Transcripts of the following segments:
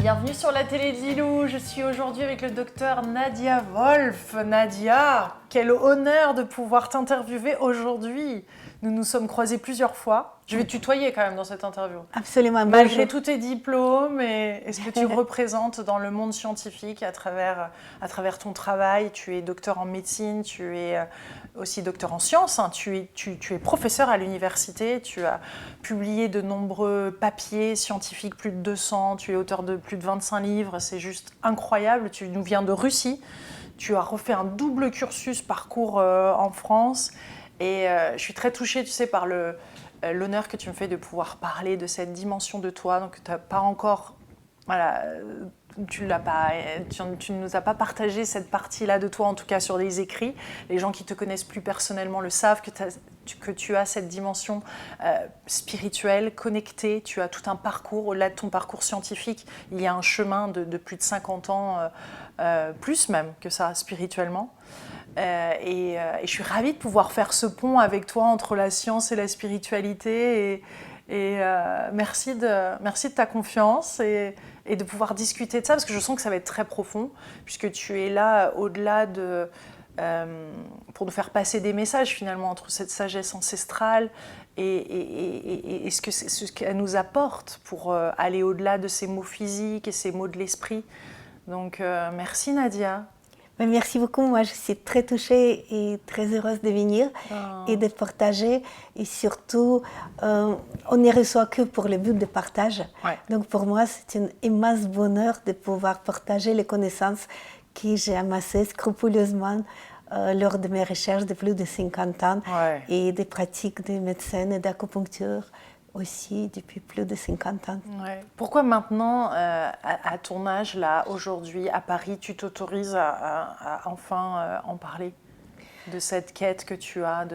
Bienvenue sur la télé de Lilou. Je suis aujourd'hui avec le docteur Nadia Wolf. Nadia, quel honneur de pouvoir t'interviewer aujourd'hui. Nous nous sommes croisés plusieurs fois. Je vais te tutoyer quand même dans cette interview. Absolument. Malgré tous tes diplômes et ce que tu représentes dans le monde scientifique à travers ton travail. Tu es docteur en médecine, tu es aussi docteur en sciences. Tu es professeur à l'université, tu as publié de nombreux papiers scientifiques, plus de 200. Tu es auteur de plus de 25 livres. C'est juste incroyable. Tu nous viens de Russie. Tu as refait un double cursus parcours en France. Et je suis très touchée, tu sais, par l'honneur que tu me fais de pouvoir parler de cette dimension de toi. Donc, tu n'as pas encore, voilà, tu ne nous as pas partagé cette partie-là de toi, en tout cas sur les écrits. Les gens qui te connaissent plus personnellement le savent que tu as cette dimension spirituelle, connectée. Tu as tout un parcours. Au-delà de ton parcours scientifique, il y a un chemin de plus de 50 ans, plus même que ça, spirituellement. Et je suis ravie de pouvoir faire ce pont avec toi entre la science et la spiritualité. Merci de ta confiance et de pouvoir discuter de ça, parce que je sens que ça va être très profond, puisque tu es là au-delà pour nous faire passer des messages finalement entre cette sagesse ancestrale et ce qu'elle nous apporte pour aller au-delà de ces mots physiques et ces mots de l'esprit. Donc merci Nadia. Merci beaucoup. Moi, je suis très touchée et très heureuse de venir et de partager. Et surtout, on ne reçoit que pour le but de partage. Ouais. Donc, pour moi, c'est un immense bonheur de pouvoir partager les connaissances que j'ai amassées scrupuleusement lors de mes recherches de plus de 50 ans et des pratiques de médecine et d'acupuncture aussi depuis plus de 50 ans. Ouais. Pourquoi maintenant, à ton âge, là, aujourd'hui, à Paris, tu t'autorises à enfin en parler de cette quête que tu as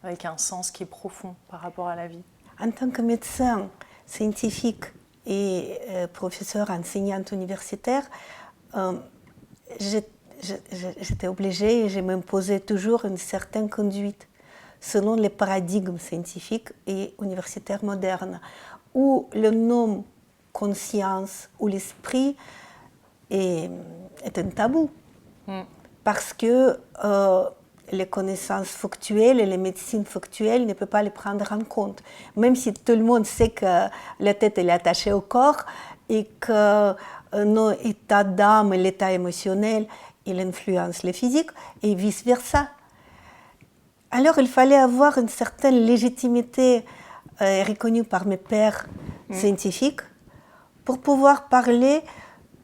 avec un sens qui est profond par rapport à la vie? En tant que médecin scientifique et professeur enseignante universitaire, j'étais obligée et je m'imposais toujours une certaine conduite selon les paradigmes scientifiques et universitaires modernes, où le nom conscience ou l'esprit est un tabou. Parce que les connaissances factuelles et les médecines factuelles ne peuvent pas les prendre en compte. Même si tout le monde sait que la tête elle est attachée au corps et que nos états d'âme et l'état émotionnel il influence le physique et vice-versa. Alors, il fallait avoir une certaine légitimité reconnue par mes pairs scientifiques pour pouvoir parler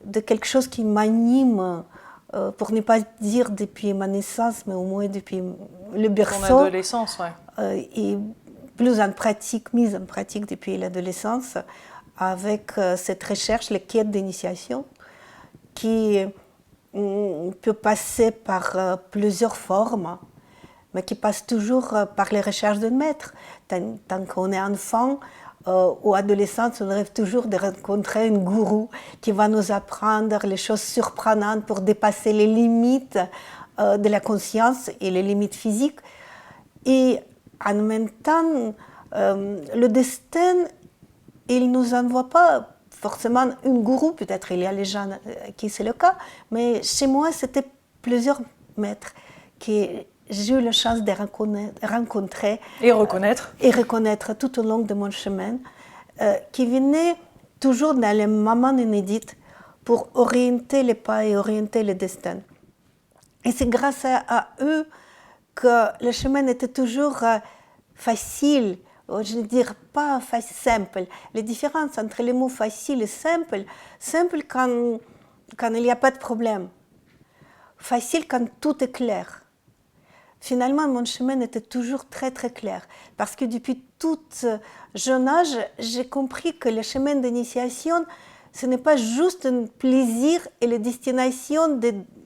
de quelque chose qui m'anime, pour ne pas dire depuis ma naissance, mais au moins depuis le berceau. Ton adolescence, et plus en pratique, mise en pratique depuis l'adolescence, avec cette recherche, la quête d'initiation, qui peut passer par plusieurs formes, mais qui passe toujours par les recherches d'un maître. Tant qu'on est enfant ou adolescent, on rêve toujours de rencontrer un gourou qui va nous apprendre les choses surprenantes pour dépasser les limites de la conscience et les limites physiques. Et en même temps, le destin, il ne nous envoie pas forcément un gourou, peut-être il y a les gens qui c'est le cas, mais chez moi, c'était plusieurs maîtres qui j'ai eu la chance de rencontrer et reconnaître tout au long de mon chemin, qui venaient toujours dans les moments inédits pour orienter les pas et orienter le destin. Et c'est grâce à eux que le chemin était toujours facile, je ne veux dire pas simple. La différence entre les mots facile et simple quand il n'y a pas de problème, facile quand tout est clair. Finalement, mon chemin était toujours très très clair, parce que depuis tout jeune âge, j'ai compris que le chemin d'initiation, ce n'est pas juste un plaisir et la destination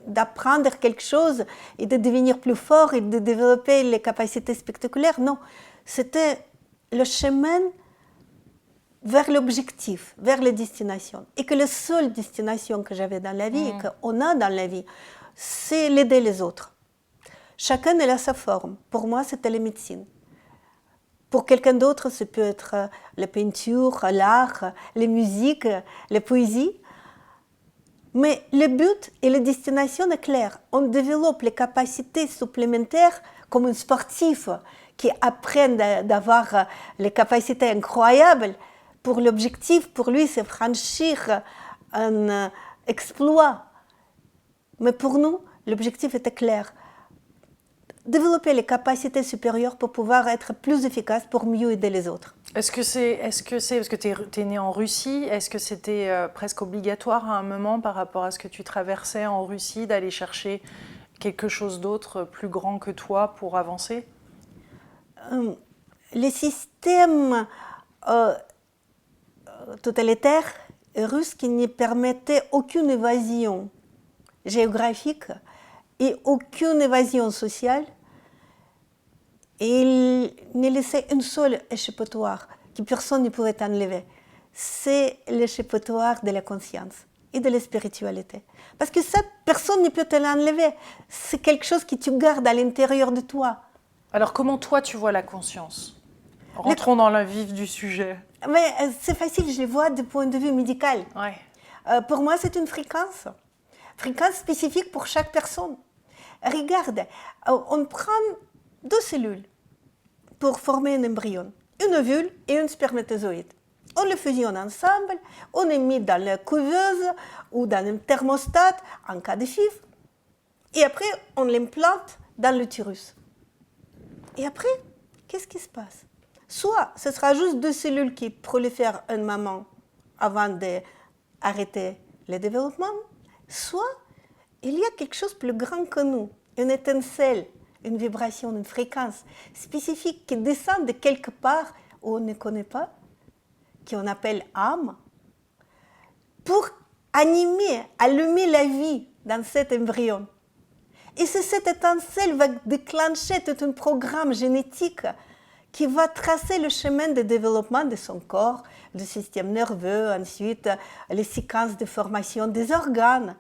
d'apprendre quelque chose et de devenir plus fort et de développer les capacités spectaculaires. Non, c'était le chemin vers l'objectif, vers la destination. Et que la seule destination que j'avais dans la vie et qu'on a dans la vie, c'est l'aider les autres. Chacun a sa forme. Pour moi, c'était la médecine. Pour quelqu'un d'autre, ça peut être la peinture, l'art, la musique, la poésie. Mais le but et la destination est claire. On développe les capacités supplémentaires comme un sportif qui apprend d'avoir les capacités incroyables. Pour l'objectif, pour lui, c'est franchir un exploit. Mais pour nous, l'objectif était clair. Développer les capacités supérieures pour pouvoir être plus efficace, pour mieux aider les autres. Est-ce que c'est, parce que tu es né en Russie, est-ce que c'était presque obligatoire à un moment par rapport à ce que tu traversais en Russie, d'aller chercher quelque chose d'autre, plus grand que toi, pour avancer? Les systèmes totalitaires russes qui ne permettaient aucune évasion géographique et aucune évasion sociale, et il ne laissait une seule échappatoire que personne ne pouvait enlever. C'est l'échappatoire de la conscience et de la spiritualité. Parce que ça, personne ne peut te l'enlever. C'est quelque chose que tu gardes à l'intérieur de toi. Alors comment toi tu vois la conscience? Rentrons dans le vif du sujet. Mais c'est facile, je le vois du point de vue médical. Ouais. Pour moi, c'est une fréquence spécifique pour chaque personne. Regarde, on prend 2 cellules pour former un embryon, une ovule et un spermatozoïde. On les fusionne ensemble, on les met dans la couveuse ou dans un thermostat en cas de FIV, et après on l'implante dans l'utérus. Et après, qu'est-ce qui se passe? Soit ce sera juste 2 cellules qui prolifèrent une maman avant d'arrêter le développement, soit il y a quelque chose de plus grand que nous, une étincelle, une vibration, une fréquence spécifique qui descend de quelque part où on ne connaît pas, qu'on appelle âme, pour animer, allumer la vie dans cet embryon. Et c'est cette étincelle qui va déclencher tout un programme génétique qui va tracer le chemin de développement de son corps, du système nerveux, ensuite les séquences de formation des organes.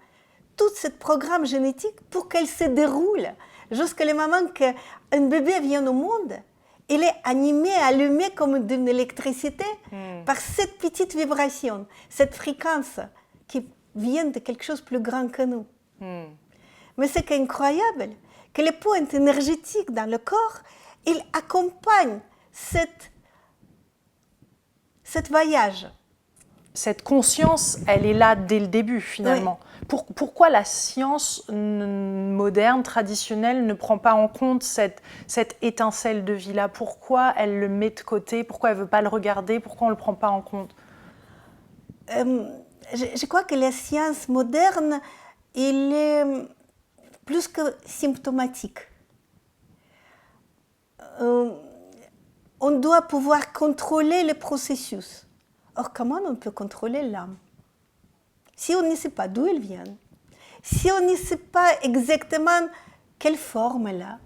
Tout ce programme génétique pour qu'elle se déroule jusqu'à le moment qu'un bébé vient au monde. Il est animé, allumé comme d'une électricité par cette petite vibration, cette fréquence qui vient de quelque chose de plus grand que nous. Mais c'est incroyable que les points énergétiques dans le corps, ils accompagnent cet voyage. Cette conscience, elle est là dès le début, finalement. Oui. Pourquoi la science moderne, traditionnelle, ne prend pas en compte cette étincelle de vie-là? Pourquoi elle le met de côté? Pourquoi elle ne veut pas le regarder? Pourquoi on ne le prend pas en compte? Je crois que la science moderne, elle est plus que symptomatique. On doit pouvoir contrôler le processus. Or, comment on peut contrôler l'âme? Si on ne sait pas d'où elle vient, si on ne sait pas exactement quelle forme elle a,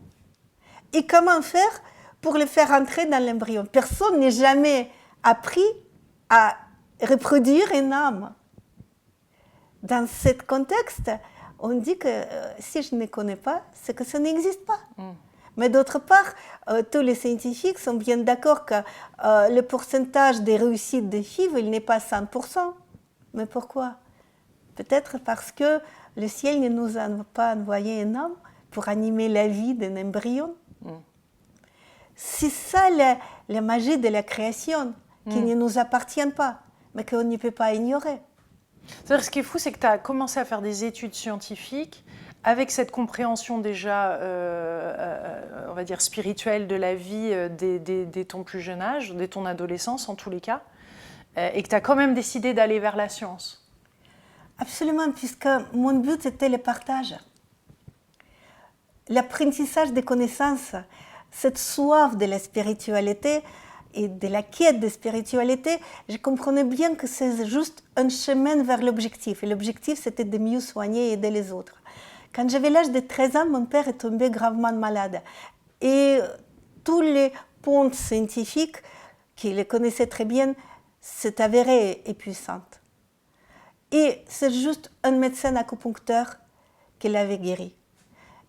et comment faire pour le faire entrer dans l'embryon? Personne n'a jamais appris à reproduire une âme. Dans ce contexte, on dit que si je ne connais pas, c'est que ça n'existe pas. Mais d'autre part, tous les scientifiques sont bien d'accord que le pourcentage des réussites des FIV, il n'est pas 100%. Mais pourquoi? Peut-être parce que le ciel ne nous a pas envoyé un homme pour animer la vie d'un embryon. C'est ça la magie de la création, qui ne nous appartient pas, mais qu'on ne peut pas ignorer. C'est-à-dire, ce qui est fou, c'est que tu as commencé à faire des études scientifiques avec cette compréhension déjà, on va dire, spirituelle de la vie dès ton plus jeune âge, dès ton adolescence en tous les cas, et que tu as quand même décidé d'aller vers la science. Absolument, puisque mon but était le partage. L'apprentissage des connaissances, cette soif de la spiritualité et de la quête de spiritualité, je comprenais bien que c'est juste un chemin vers l'objectif. Et l'objectif, c'était de mieux soigner et aider les autres. Quand j'avais l'âge de 13 ans, mon père est tombé gravement malade. Et tous les ponts scientifiques, qui le connaissaient très bien, s'est avéré épuisant. Et c'est juste un médecin acupuncteur qui l'avait guéri.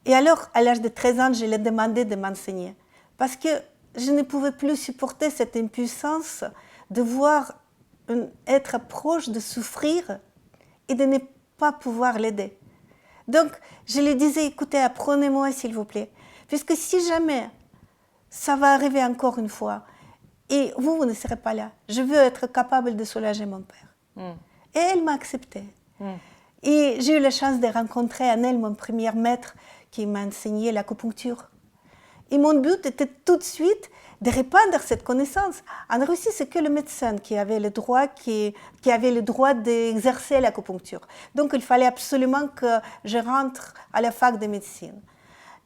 Et alors, à l'âge de 13 ans, je lui ai demandé de m'enseigner. Parce que je ne pouvais plus supporter cette impuissance de voir un être proche de souffrir et de ne pas pouvoir l'aider. Donc, je lui disais, écoutez, apprenez-moi s'il vous plaît. Puisque si jamais ça va arriver encore une fois, et vous ne serez pas là, je veux être capable de soulager mon père. Et elle m'a accepté. Et j'ai eu la chance de rencontrer Annelle, mon premier maître, qui m'a enseigné l'acupuncture. Et mon but était tout de suite de répandre cette connaissance. En Russie, c'est que le médecin qui avait le droit, qui avait le droit d'exercer l'acupuncture. Donc, il fallait absolument que je rentre à la fac de médecine.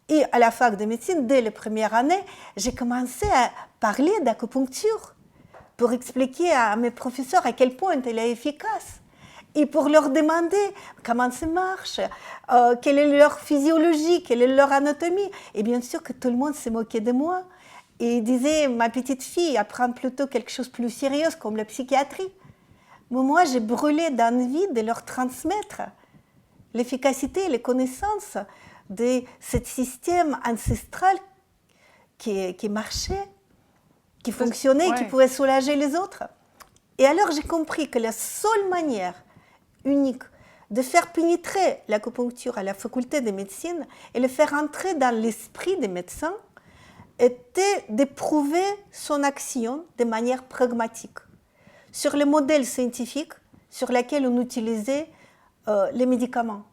Et à la fac de médecine, dès la première année, j'ai commencé à parler d'acupuncture pour expliquer à mes professeurs à quel point elle est efficace. Et pour leur demander comment ça marche, quelle est leur physiologie, quelle est leur anatomie. Et bien sûr que tout le monde se moquait de moi et disait, ma petite fille apprend plutôt quelque chose de plus sérieux comme la psychiatrie. Mais moi, j'ai brûlé d'envie de leur transmettre l'efficacité et les connaissances de ce système ancestral qui marchait, qui fonctionnait et qui pouvait soulager les autres. Et alors, j'ai compris que la seule manière unique de faire pénétrer l'acupuncture à la faculté de médecine et le faire entrer dans l'esprit des médecins était d'éprouver son action de manière pragmatique, sur le modèle scientifique sur lequel on utilisait les médicaments.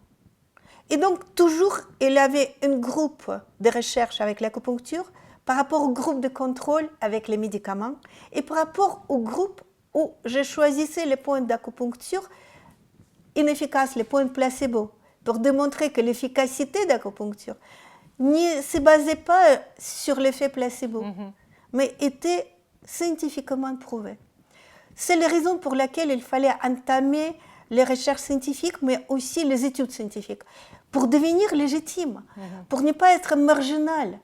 Et donc, toujours, il y avait un groupe de recherche avec l'acupuncture par rapport au groupe de contrôle avec les médicaments et par rapport au groupe où je choisissais les points d'acupuncture inefficaces, les points placebo, pour démontrer que l'efficacité d'acupuncture ne se basait pas sur l'effet placebo, mais était scientifiquement prouvée. C'est la raison pour laquelle il fallait entamer les recherches scientifiques, mais aussi les études scientifiques, pour devenir légitime, pour ne pas être marginal,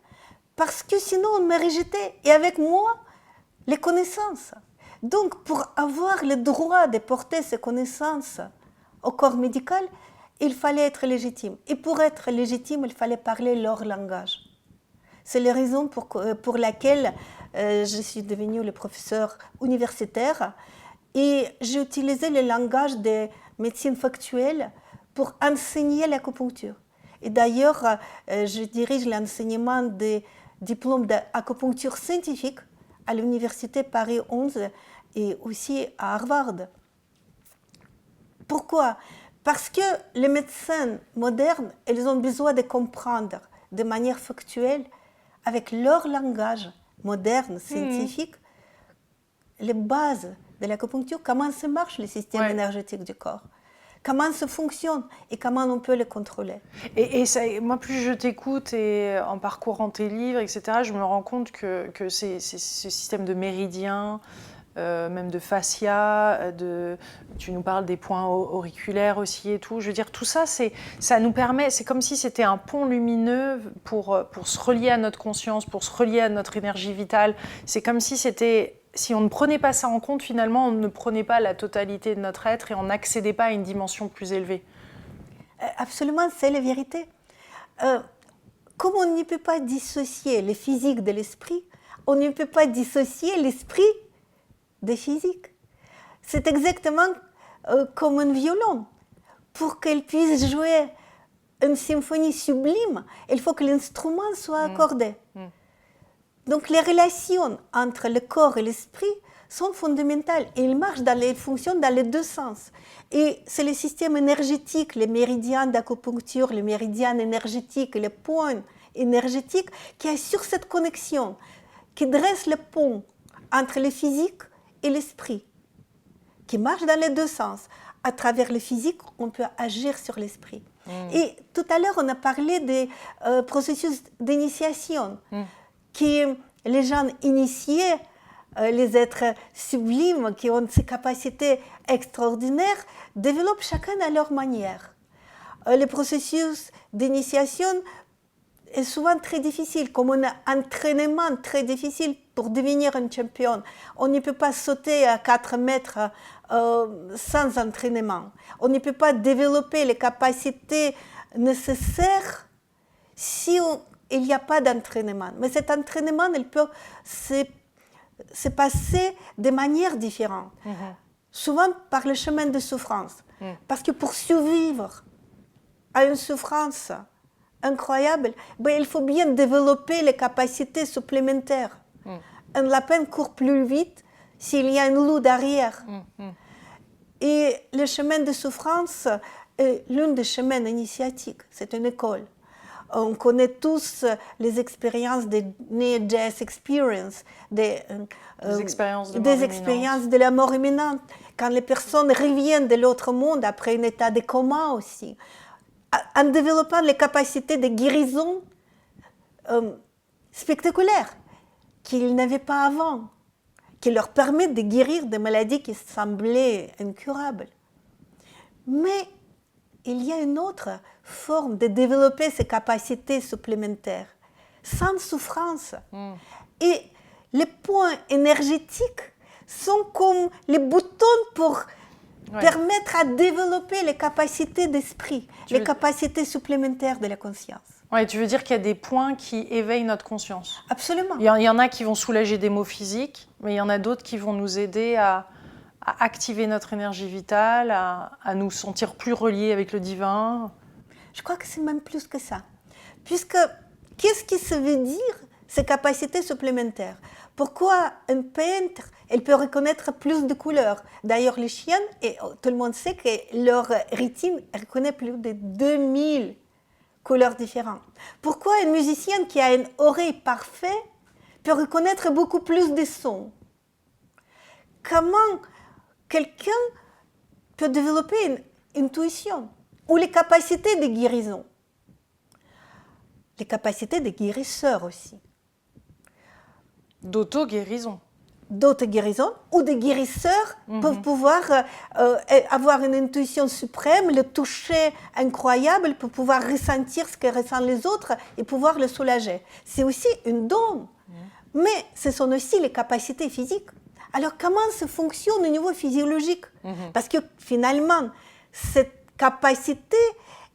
parce que sinon on me rejetait, et avec moi, les connaissances. Donc, pour avoir le droit de porter ces connaissances au corps médical, il fallait être légitime. Et pour être légitime, il fallait parler leur langage. C'est la raison pour laquelle je suis devenue le professeur universitaire et j'ai utilisé le langage de médecine factuelle pour enseigner l'acupuncture. Et d'ailleurs, je dirige l'enseignement des diplômes d'acupuncture scientifique à l'université Paris 11 et aussi à Harvard. Pourquoi ? Parce que les médecins modernes, ils ont besoin de comprendre de manière factuelle, avec leur langage moderne, scientifique, les bases de l'acupuncture, comment ça marche le système énergétique du corps, comment ça fonctionne et comment on peut le contrôler. Et ça, moi, plus je t'écoute et en parcourant tes livres, etc., je me rends compte que ce système de méridiens, même de fascia, tu nous parles des points auriculaires aussi et tout. Je veux dire, tout ça, ça nous permet, c'est comme si c'était un pont lumineux pour se relier à notre conscience, pour se relier à notre énergie vitale. C'est comme si si on ne prenait pas ça en compte, finalement, on ne prenait pas la totalité de notre être et on n'accédait pas à une dimension plus élevée. Absolument, c'est la vérité. Comme on ne peut pas dissocier le physique de l'esprit, on ne peut pas dissocier l'esprit de physique. C'est exactement comme un violon. Pour qu'elle puisse jouer une symphonie sublime, il faut que l'instrument soit accordé. Donc les relations entre le corps et l'esprit sont fondamentales et ils fonctionnent dans les deux sens. Et c'est le système énergétique, les méridiens d'acupuncture, les méridiens énergétiques, les points énergétiques qui assurent cette connexion, qui dressent le pont entre le physique et l'esprit, qui marche dans les deux sens. À travers le physique, on peut agir sur l'esprit. Et tout à l'heure, on a parlé des processus d'initiation, qui les gens initiés, les êtres sublimes qui ont ces capacités extraordinaires, développent chacun à leur manière. Le processus d'initiation est souvent très difficile, comme un entraînement très difficile pour devenir un champion. On ne peut pas sauter à 4 mètres sans entraînement. On ne peut pas développer les capacités nécessaires si il n'y a pas d'entraînement. Mais cet entraînement, il peut se passer de manière différente. Souvent par le chemin de souffrance. Parce que pour survivre à une souffrance incroyable, il faut bien développer les capacités supplémentaires. Un lapin court plus vite s'il y a un loup derrière. Et le chemin de souffrance est l'un des chemins initiatiques. C'est une école. On connaît tous les expériences des near-death experiences, des expériences de la mort imminente, quand les personnes reviennent de l'autre monde après un état de coma aussi, en développant les capacités de guérison spectaculaires qu'ils n'avaient pas avant, qui leur permettent de guérir des maladies qui semblaient incurables. Mais il y a une autre forme de développer ces capacités supplémentaires, sans souffrance. Et les points énergétiques sont comme les boutons pour permettre à développer les capacités d'esprit, les capacités supplémentaires de la conscience. Ouais, tu veux dire qu'il y a des points qui éveillent notre conscience. Absolument. Il y en a qui vont soulager des maux physiques, mais il y en a d'autres qui vont nous aider à activer notre énergie vitale, à nous sentir plus reliés avec le divin. Je crois que c'est même plus que ça. Puisque, qu'est-ce qui se veut dire, ces capacités supplémentaires? Pourquoi un peintre, elle peut reconnaître plus de couleurs? D'ailleurs, les chiens, et tout le monde sait que leur rétine reconnaît plus de 2000 couleurs différentes. Pourquoi une musicienne qui a une oreille parfaite peut reconnaître beaucoup plus de sons? Comment quelqu'un peut développer une intuition ou les capacités de guérison? Les capacités de guérisseur aussi. D'auto-guérison. D'auto-guérison ou de guérisseurs pour pouvoir avoir une intuition suprême, le toucher incroyable pour pouvoir ressentir ce que ressentent les autres et pouvoir le soulager. C'est aussi une don, mais ce sont aussi les capacités physiques. Alors comment ça fonctionne au niveau physiologique? Parce que finalement, cette capacité,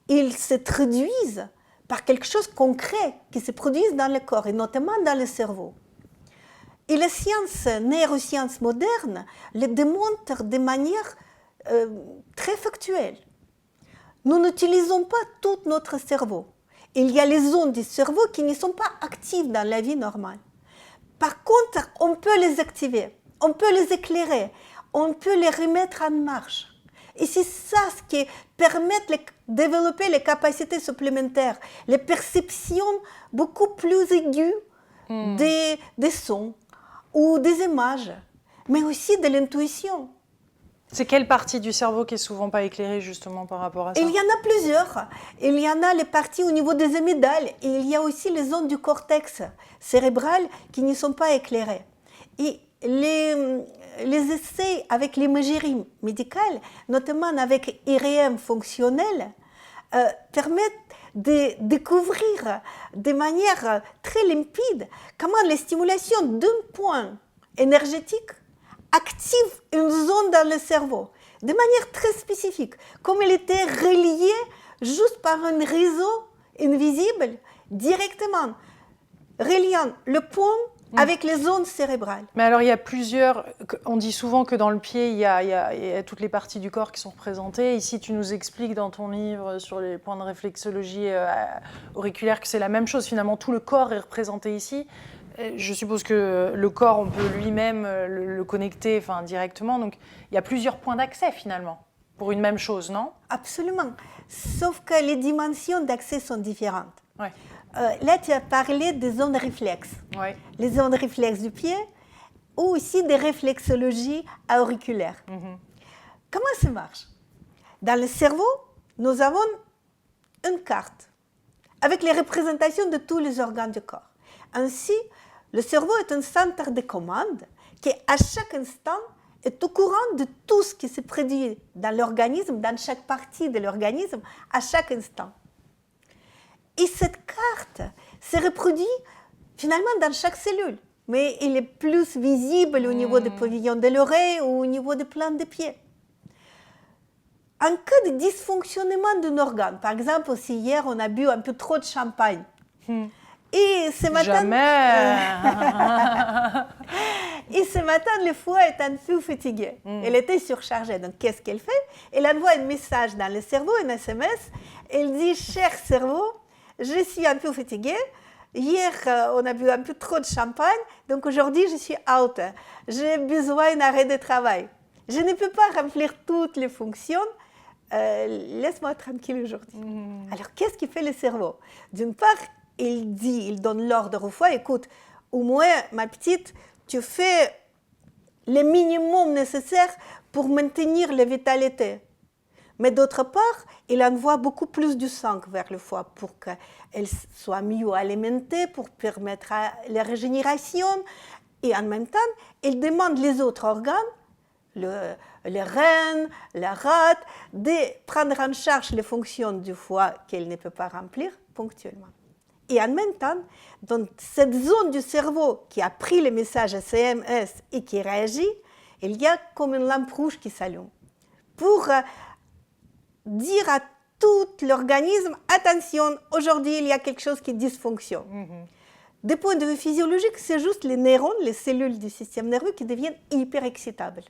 ils se traduisent par quelque chose de concret qui se produit dans le corps et notamment dans le cerveau. Et les neurosciences modernes le démontrent de manière très factuelle. Nous n'utilisons pas tout notre cerveau. Il y a les zones du cerveau qui ne sont pas actives dans la vie normale. Par contre, on peut les activer, on peut les éclairer, on peut les remettre en marche. Et c'est ça ce qui permet de développer les capacités supplémentaires, les perceptions beaucoup plus aiguës des sons ou des images, mais aussi de l'intuition. C'est quelle partie du cerveau qui est souvent pas éclairée justement par rapport à ça? Il y en a plusieurs. Il y en a les parties au niveau des amygdales et il y a aussi les zones du cortex cérébral qui ne sont pas éclairées. Et les essais avec l'imagerie médicale, notamment avec IRM fonctionnel, permettent de découvrir de manière très limpide comment les stimulations d'un point énergétique activent une zone dans le cerveau de manière très spécifique, comme elle était reliée juste par un réseau invisible directement, reliant le point avec les zones cérébrales. Mais alors il y a plusieurs, on dit souvent que dans le pied il y a toutes les parties du corps qui sont représentées. Ici tu nous expliques dans ton livre sur les points de réflexologie auriculaire que c'est la même chose, finalement tout le corps est représenté ici. Je suppose que le corps on peut lui-même le connecter directement, donc il y a plusieurs points d'accès finalement pour une même chose, non? Absolument, sauf que les dimensions d'accès sont différentes. Ouais. Là, tu as parlé des zones réflexes. Ouais. Les zones réflexes du pied ou aussi des réflexologies auriculaires. Comment ça marche? Dans le cerveau, nous avons une carte avec les représentations de tous les organes du corps. Ainsi, le cerveau est un centre de commande qui, à chaque instant, est au courant de tout ce qui se produit dans l'organisme, dans chaque partie de l'organisme, à chaque instant. Et cette carte se reproduit finalement dans chaque cellule, mais elle est plus visible au niveau des pavillons de l'oreille ou au niveau des plantes des pieds. En cas de dysfonctionnement d'un organe, par exemple, si hier on a bu un peu trop de champagne, et ce matin, matin, le foie est un peu fatigué. Elle était surchargée. Donc, qu'est-ce qu'elle fait? Elle envoie un message dans le cerveau, un SMS. Elle dit, cher cerveau, je suis un peu fatiguée. Hier, on a bu un peu trop de champagne. Donc, aujourd'hui, je suis out. J'ai besoin d'un arrêt de travail. Je ne peux pas remplir toutes les fonctions. Laisse-moi tranquille aujourd'hui. Alors, qu'est-ce qui fait le cerveau? D'une part, il donne l'ordre au foie, écoute, au moins, ma petite, tu fais le minimum nécessaire pour maintenir la vitalité. Mais d'autre part, il envoie beaucoup plus du sang vers le foie pour qu'elle soit mieux alimentée, pour permettre la régénération. Et en même temps, il demande les autres organes, les reins, la rate, de prendre en charge les fonctions du foie qu'elle ne peut pas remplir ponctuellement. Et en même temps, dans cette zone du cerveau qui a pris le message SMS et qui réagit, il y a comme une lampe rouge qui s'allume pour dire à tout l'organisme, attention, aujourd'hui il y a quelque chose qui dysfonctionne. Du point de vue physiologique, c'est juste les neurones, les cellules du système nerveux qui deviennent hyper excitables,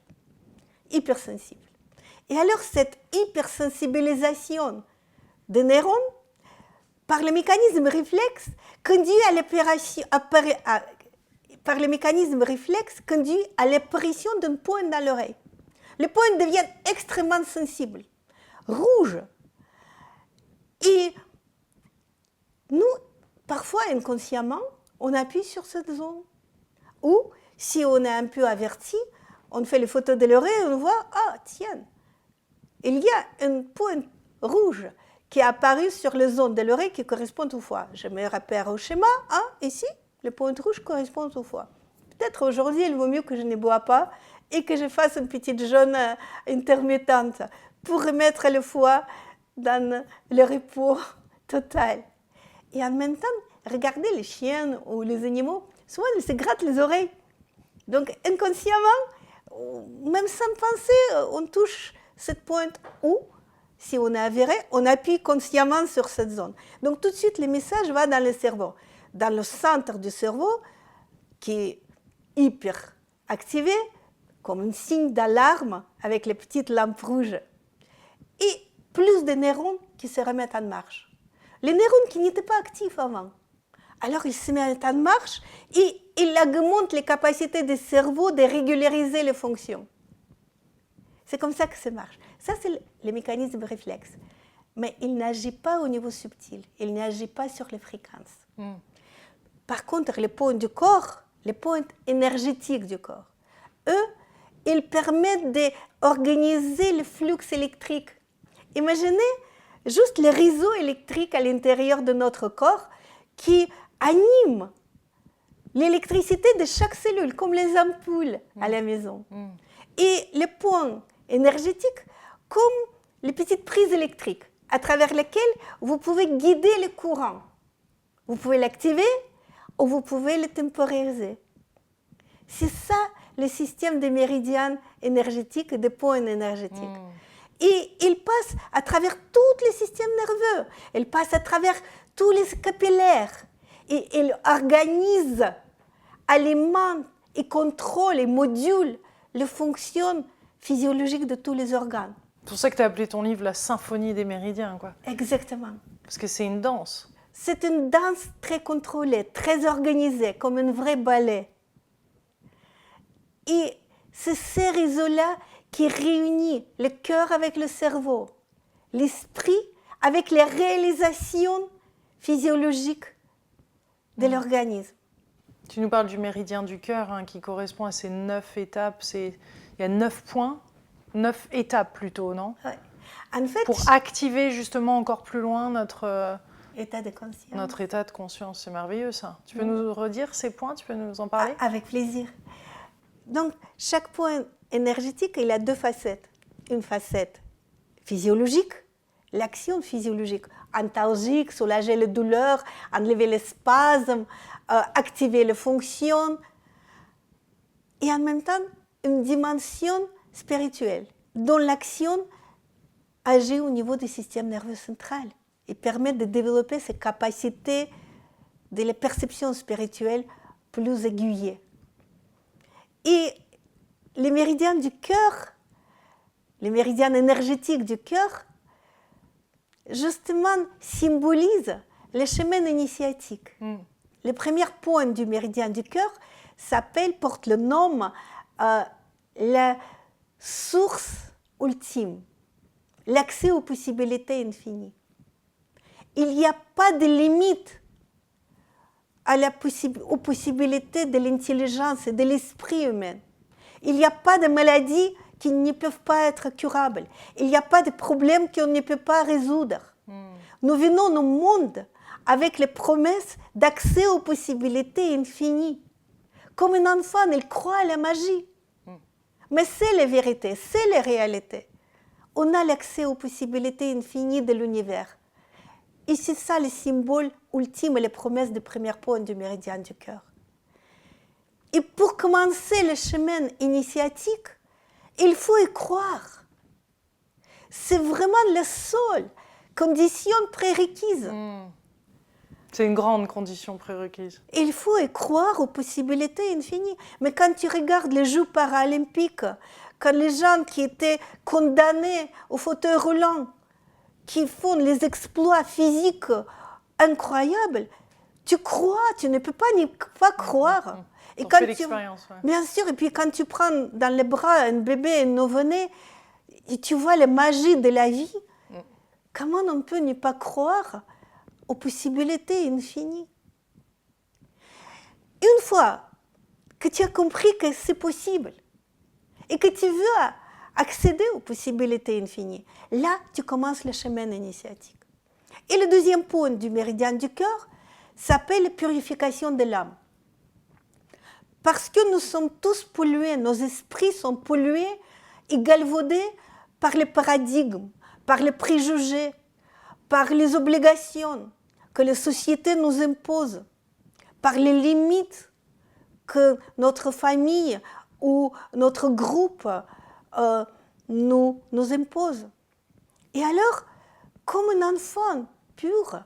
hypersensibles. Et alors cette hypersensibilisation des neurones, par le mécanisme réflexe, conduit à l'apparition d'un point dans l'oreille. Le point devient extrêmement sensible, rouge. Et nous, parfois inconsciemment, on appuie sur cette zone. Ou, si on est un peu averti, on fait les photos de l'oreille et on voit, ah tiens, il y a un point rouge qui est apparu sur les zones de l'oreille qui correspondent au foie. Je me repère au schéma, ici, le point rouge correspond au foie. Peut-être aujourd'hui, il vaut mieux que je ne bois pas et que je fasse une petite jeûne intermittente pour remettre le foie dans le repos total. Et en même temps, regardez les chiens ou les animaux, souvent ils se grattent les oreilles. Donc inconsciemment, même sans penser, on touche cette pointe où, si on est avéré, on appuie consciemment sur cette zone. Donc tout de suite, le message va dans le cerveau. Dans le centre du cerveau, qui est hyper activé, comme un signe d'alarme avec les petites lampes rouges. Et plus de neurones qui se remettent en marche. Les neurones qui n'étaient pas actifs avant. Alors ils se mettent en marche et ils augmentent les capacités du cerveau de régulariser les fonctions. C'est comme ça que ça marche. Ça, c'est le mécanisme réflexe. Mais il n'agit pas au niveau subtil. Il n'agit pas sur les fréquences. Par contre, les points du corps, les points énergétiques du corps, eux, ils permettent d'organiser le flux électrique. Imaginez juste les réseaux électriques à l'intérieur de notre corps qui animent l'électricité de chaque cellule, comme les ampoules à la maison. Et les points énergétiques comme les petites prises électriques à travers lesquelles vous pouvez guider le courant. Vous pouvez l'activer ou vous pouvez le temporiser. C'est ça le système des méridiens énergétiques et des points énergétiques. Et il passe à travers tous les systèmes nerveux, il passe à travers tous les capillaires. Et il organise, alimente et contrôle et module les fonctions physiologiques de tous les organes. C'est pour ça que tu as appelé ton livre La symphonie des méridiens, quoi. Exactement. Parce que c'est une danse. C'est une danse très contrôlée, très organisée, comme un vrai ballet. Et c'est ces réseaux-là qui réunissent le cœur avec le cerveau, l'esprit avec les réalisations physiologiques de l'organisme. Tu nous parles du méridien du cœur qui correspond à ces 9 étapes. Il y a 9 points, 9 étapes plutôt, non? Ouais. En fait, pour activer justement encore plus loin notre état de conscience. Notre état de conscience. C'est merveilleux ça. Tu peux nous redire ces points? Tu peux nous en parler? Avec plaisir. Donc, chaque point énergétique, il a 2 facettes. Une facette physiologique, l'action physiologique, antalgique, soulager les douleurs, enlever les spasmes, activer les fonctions. Et en même temps, une dimension spirituelle, dont l'action agit au niveau du système nerveux central et permet de développer ces capacités de la perception spirituelle plus aiguillées. Et les méridiens du cœur, les méridiens énergétiques du cœur, justement symbolisent les chemins initiatiques. Le premier point du méridien du cœur porte le nom la source ultime, l'accès aux possibilités infinies. Il n'y a pas de limite aux possibilités de l'intelligence et de l'esprit humain. Il n'y a pas de maladies qui ne peuvent pas être curables. Il n'y a pas de problèmes qu'on ne peut pas résoudre. Nous venons au monde avec les promesses d'accès aux possibilités infinies. Comme un enfant, il croit à la magie. Mais c'est la vérité, c'est la réalité. On a l'accès aux possibilités infinies de l'univers. Et c'est ça le symbole ultime et les promesses du premier point du méridien du cœur. Et pour commencer le chemin initiatique, il faut y croire. C'est vraiment la seule condition prérequise. C'est une grande condition prérequise. Il faut y croire aux possibilités infinies. Mais quand tu regardes les Jeux paralympiques, quand les gens qui étaient condamnés au fauteuil roulant, qui font les exploits physiques incroyables, tu crois, tu ne peux pas ne pas croire. Et quand l'expérience, ouais. Bien sûr, et puis quand tu prends dans les bras un bébé, un nouveau-né, et tu vois la magie de la vie, comment on peut ne pas croire aux possibilités infinies? Une fois que tu as compris que c'est possible et que tu veux accéder aux possibilités infinies, là, tu commences le chemin initiatique. Et le deuxième point du méridien du cœur s'appelle purification de l'âme. Parce que nous sommes tous pollués, nos esprits sont pollués et galvaudés par les paradigmes, par les préjugés, par les obligations que les sociétés nous imposent, par les limites que notre famille ou notre groupe nous impose. Et alors, comme un enfant pur,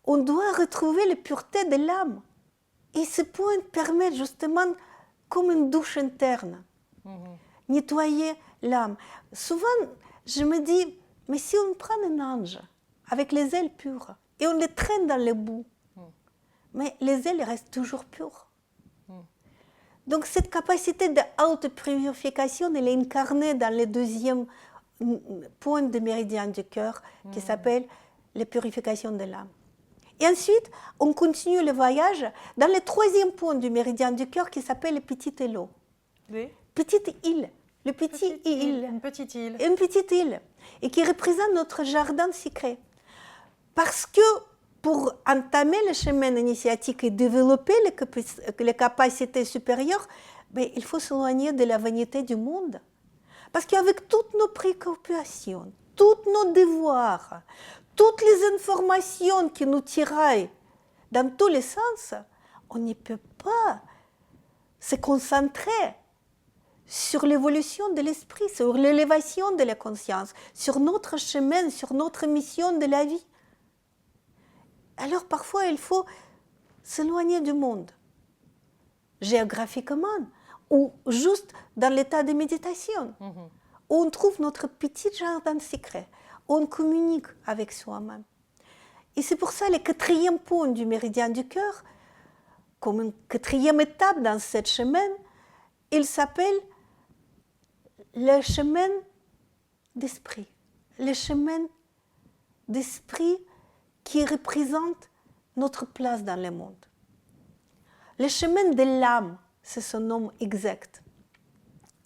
on doit retrouver la pureté de l'âme. Et ce point permet justement, comme une douche interne, nettoyer l'âme. Souvent, je me dis, mais si on prend un ange avec les ailes pures et on les traîne dans le boue, mais les ailes restent toujours pures. Donc cette capacité d'auto-purification, elle est incarnée dans le deuxième point de méridien du cœur qui s'appelle la purification de l'âme. Et ensuite, on continue le voyage dans le troisième point du méridien du cœur qui s'appelle le petit îlot. Petite île. Le petit île. Une petite île. Une petite île. Et qui représente notre jardin secret. Parce que pour entamer le chemin initiatique et développer les capacités supérieures, il faut s'éloigner de la vanité du monde. Parce qu'avec toutes nos préoccupations, tous nos devoirs, toutes les informations qui nous tiraillent dans tous les sens, on ne peut pas se concentrer sur l'évolution de l'esprit, sur l'élévation de la conscience, sur notre chemin, sur notre mission de la vie. Alors parfois, il faut s'éloigner du monde, géographiquement, ou juste dans l'état de méditation, où on trouve notre petit jardin secret, où on communique avec soi-même. Et c'est pour ça le quatrième point du méridien du cœur, comme une quatrième étape dans ce chemin, il s'appelle le chemin d'esprit. Le chemin d'esprit qui représente notre place dans le monde. Le chemin de l'âme, c'est son nom exact.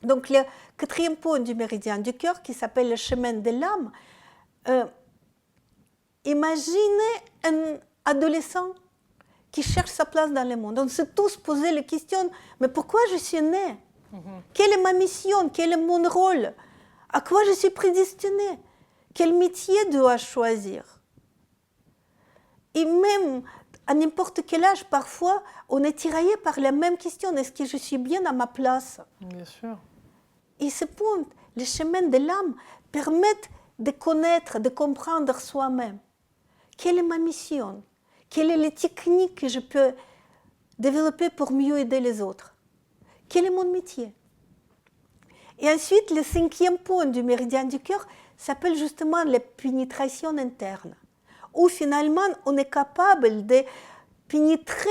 Donc le quatrième point du méridien du cœur, qui s'appelle le chemin de l'âme, imaginez un adolescent qui cherche sa place dans le monde. On s'est tous posé la question, mais pourquoi je suis né? Quelle est ma mission? Quel est mon rôle? À quoi je suis prédestinée? Quel métier dois-je choisir? Et même à n'importe quel âge, parfois, on est tiraillé par la même question. Est-ce que je suis bien à ma place? Bien sûr. Et ce point, le chemin de l'âme, permettent de connaître, de comprendre soi-même. Quelle est ma mission? Quelle est la technique que je peux développer pour mieux aider les autres? Quel est mon métier? Et ensuite, le 5e point du méridien du cœur s'appelle justement la pénétration interne, où finalement on est capable de pénétrer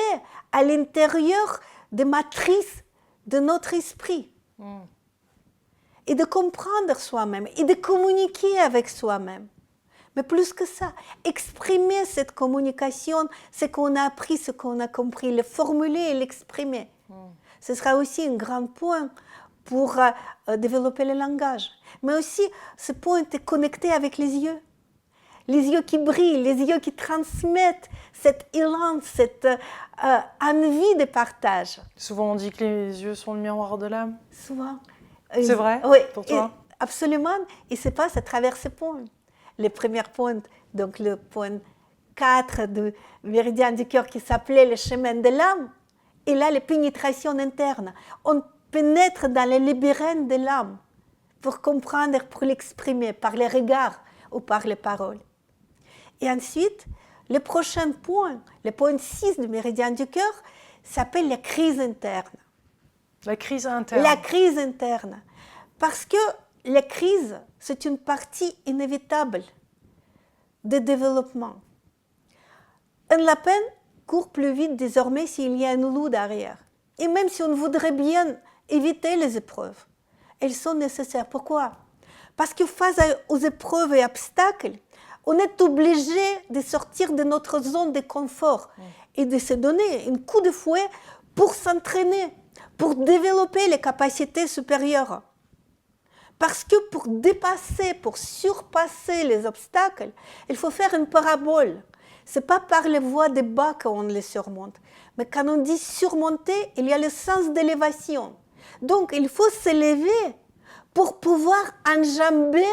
à l'intérieur des matrices de notre esprit et de comprendre soi-même et de communiquer avec soi-même. Mais plus que ça, exprimer cette communication, ce qu'on a appris, ce qu'on a compris, le formuler et l'exprimer. Ce sera aussi un grand point pour développer le langage. Mais aussi, ce point est connecté avec les yeux qui brillent, les yeux qui transmettent cet élan, cette envie de partage. Souvent, on dit que les yeux sont le miroir de l'âme. Souvent. C'est vrai Oui, pour toi? Absolument. Et se passe à travers ces points. Les premiers points, donc le point 4 du méridien du cœur qui s'appelait le chemin de l'âme, et là, la pénétration interne. On pénètre dans le labyrinthe de l'âme pour comprendre, pour l'exprimer par les regards ou par les paroles. Et ensuite, le prochain point, le point 6 du méridien du cœur, s'appelle la crise interne. La crise interne. La crise interne. Parce que la crise, c'est une partie inévitable du développement. Un lapin court plus vite désormais s'il y a un loup derrière. Et même si on voudrait bien éviter les épreuves, elles sont nécessaires. Pourquoi? Parce que face aux épreuves et obstacles, on est obligé de sortir de notre zone de confort et de se donner un coup de fouet pour s'entraîner, pour développer les capacités supérieures. Parce que pour dépasser, pour surpasser les obstacles, il faut faire une parabole. Ce n'est pas par les voies de bas qu'on les surmonte. Mais quand on dit surmonter, il y a le sens d'élévation. Donc, il faut s'élever pour pouvoir enjamber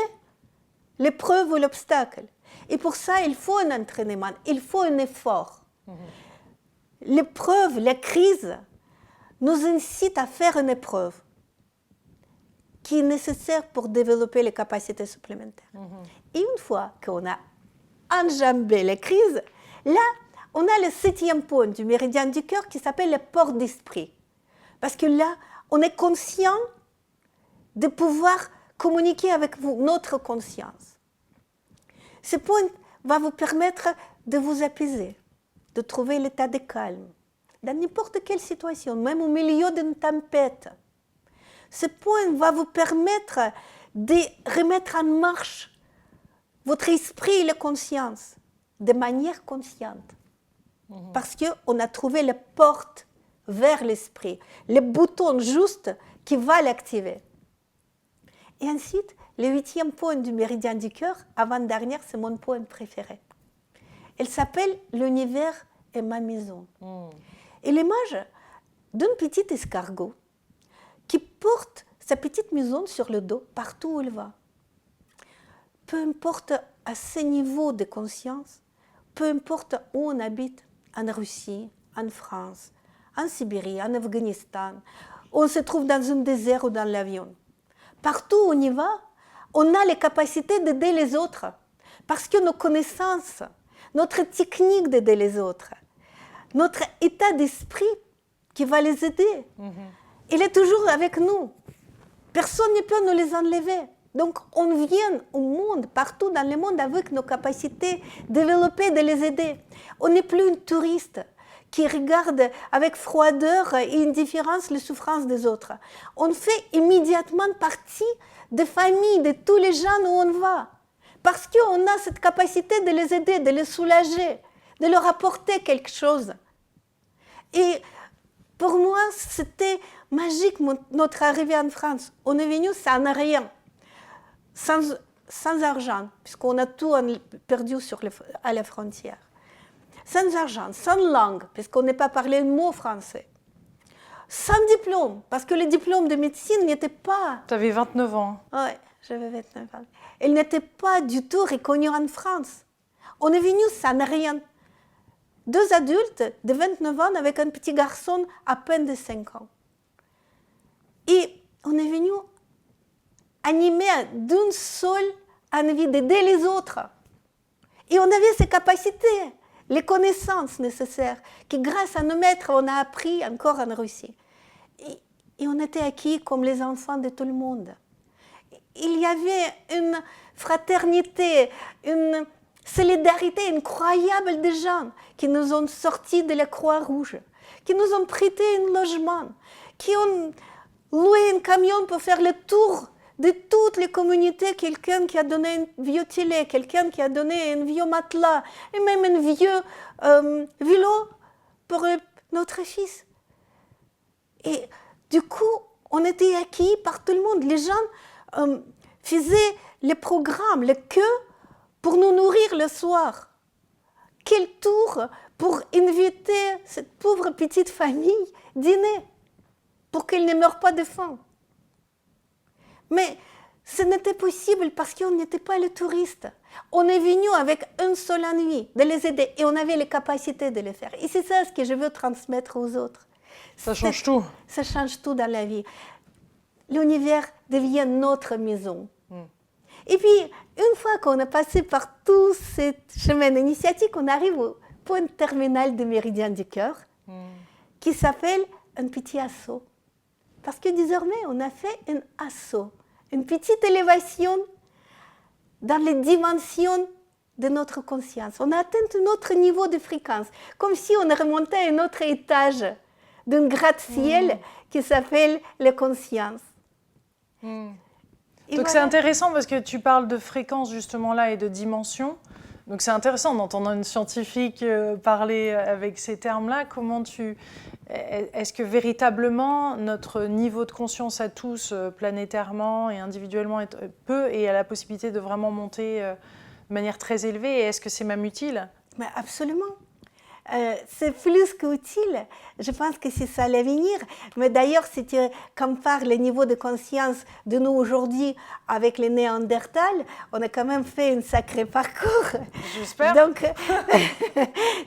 l'épreuve ou l'obstacle. Et pour ça, il faut un entraînement, il faut un effort. L'épreuve, la crise, nous incite à faire une épreuve qui est nécessaire pour développer les capacités supplémentaires. Et une fois qu'on a enjambé les crises, là, on a le 7e point du méridien du cœur qui s'appelle la porte d'esprit. Parce que là, on est conscient de pouvoir communiquer avec vous, notre conscience. Ce point va vous permettre de vous apaiser, de trouver l'état de calme, dans n'importe quelle situation, même au milieu d'une tempête. Ce point va vous permettre de remettre en marche votre esprit et la conscience de manière consciente. Parce qu'on a trouvé la porte vers l'esprit, le bouton juste qui va l'activer. Et ensuite, le 8e point du méridien du cœur, avant-dernière, c'est mon point préféré. Elle s'appelle « L'univers est ma maison ». Et l'image d'un petit escargot qui porte sa petite maison sur le dos partout où il va. Peu importe à ce niveau de conscience, peu importe où on habite, en Russie, en France, en Sibérie, en Afghanistan, on se trouve dans un désert ou dans l'avion. Partout où on y va, on a les capacités d'aider les autres. Parce que nos connaissances, notre technique d'aider les autres, notre état d'esprit qui va les aider, il est toujours avec nous. Personne ne peut nous les enlever. Donc, on vient au monde, partout dans le monde, avec nos capacités développées de les aider. On n'est plus un touriste qui regarde avec froideur et indifférence les souffrances des autres. On fait immédiatement partie des familles, de tous les gens où on va. Parce qu'on a cette capacité de les aider, de les soulager, de leur apporter quelque chose. Et pour moi, c'était magique notre arrivée en France. On est venu sans rien, sans argent, puisqu'on a tout perdu à la frontière. Sans argent, sans langue, puisqu'on n'a pas parlé un mot français. Sans diplôme, parce que le diplôme de médecine n'était pas... Tu avais 29 ans. Oui, j'avais 29 ans. Il n'était pas du tout reconnu en France. On est venu sans rien. 2 adultes de 29 ans avec un petit garçon à peine de 5 ans. Et on est venu animé d'une seule envie d'aider les autres. Et on avait ces capacités, les connaissances nécessaires, que grâce à nos maîtres, on a appris encore en Russie. Et on était acquis comme les enfants de tout le monde. il y avait une fraternité, une solidarité incroyable de gens qui nous ont sortis de la Croix-Rouge, qui nous ont prêté un logement, qui ont loué un camion pour faire le tour de toutes les communautés, quelqu'un qui a donné un vieux télé, quelqu'un qui a donné un vieux matelas, et même un vieux vélo pour notre fils. Et du coup, on était acquis par tout le monde. Les gens faisaient les programmes, le queue, pour nous nourrir le soir. Quel tour pour inviter cette pauvre petite famille dîner, pour qu'elle ne meure pas de faim. Mais ce n'était possible parce qu'on n'était pas les touristes. On est venu avec une seule nuit de les aider et on avait les capacités de le faire. Et c'est ça ce que je veux transmettre aux autres. Ça change tout. Ça change tout dans la vie. L'univers devient notre maison. Et puis, une fois qu'on a passé par tout ce chemin initiatique, on arrive au point terminal du méridien du cœur, qui s'appelle un petit assaut. Parce que désormais, on a fait un assaut, une petite élévation dans les dimensions de notre conscience. On a atteint un autre niveau de fréquence, comme si on remontait à un autre étage d'un gratte-ciel qui s'appelle la conscience. Donc voilà. C'est intéressant parce que tu parles de fréquence justement là et de dimension. Donc c'est intéressant d'entendre une scientifique parler avec ces termes-là. Est-ce que véritablement notre niveau de conscience à tous, planétairement et individuellement, peut et a la possibilité de vraiment monter de manière très élevée? Et est-ce que c'est même utile? Mais absolument. C'est plus qu'utile. Je pense que c'est ça l'avenir. Mais d'ailleurs, si tu compares le niveau de conscience de nous aujourd'hui avec les Néandertals, on a quand même fait un sacré parcours. J'espère.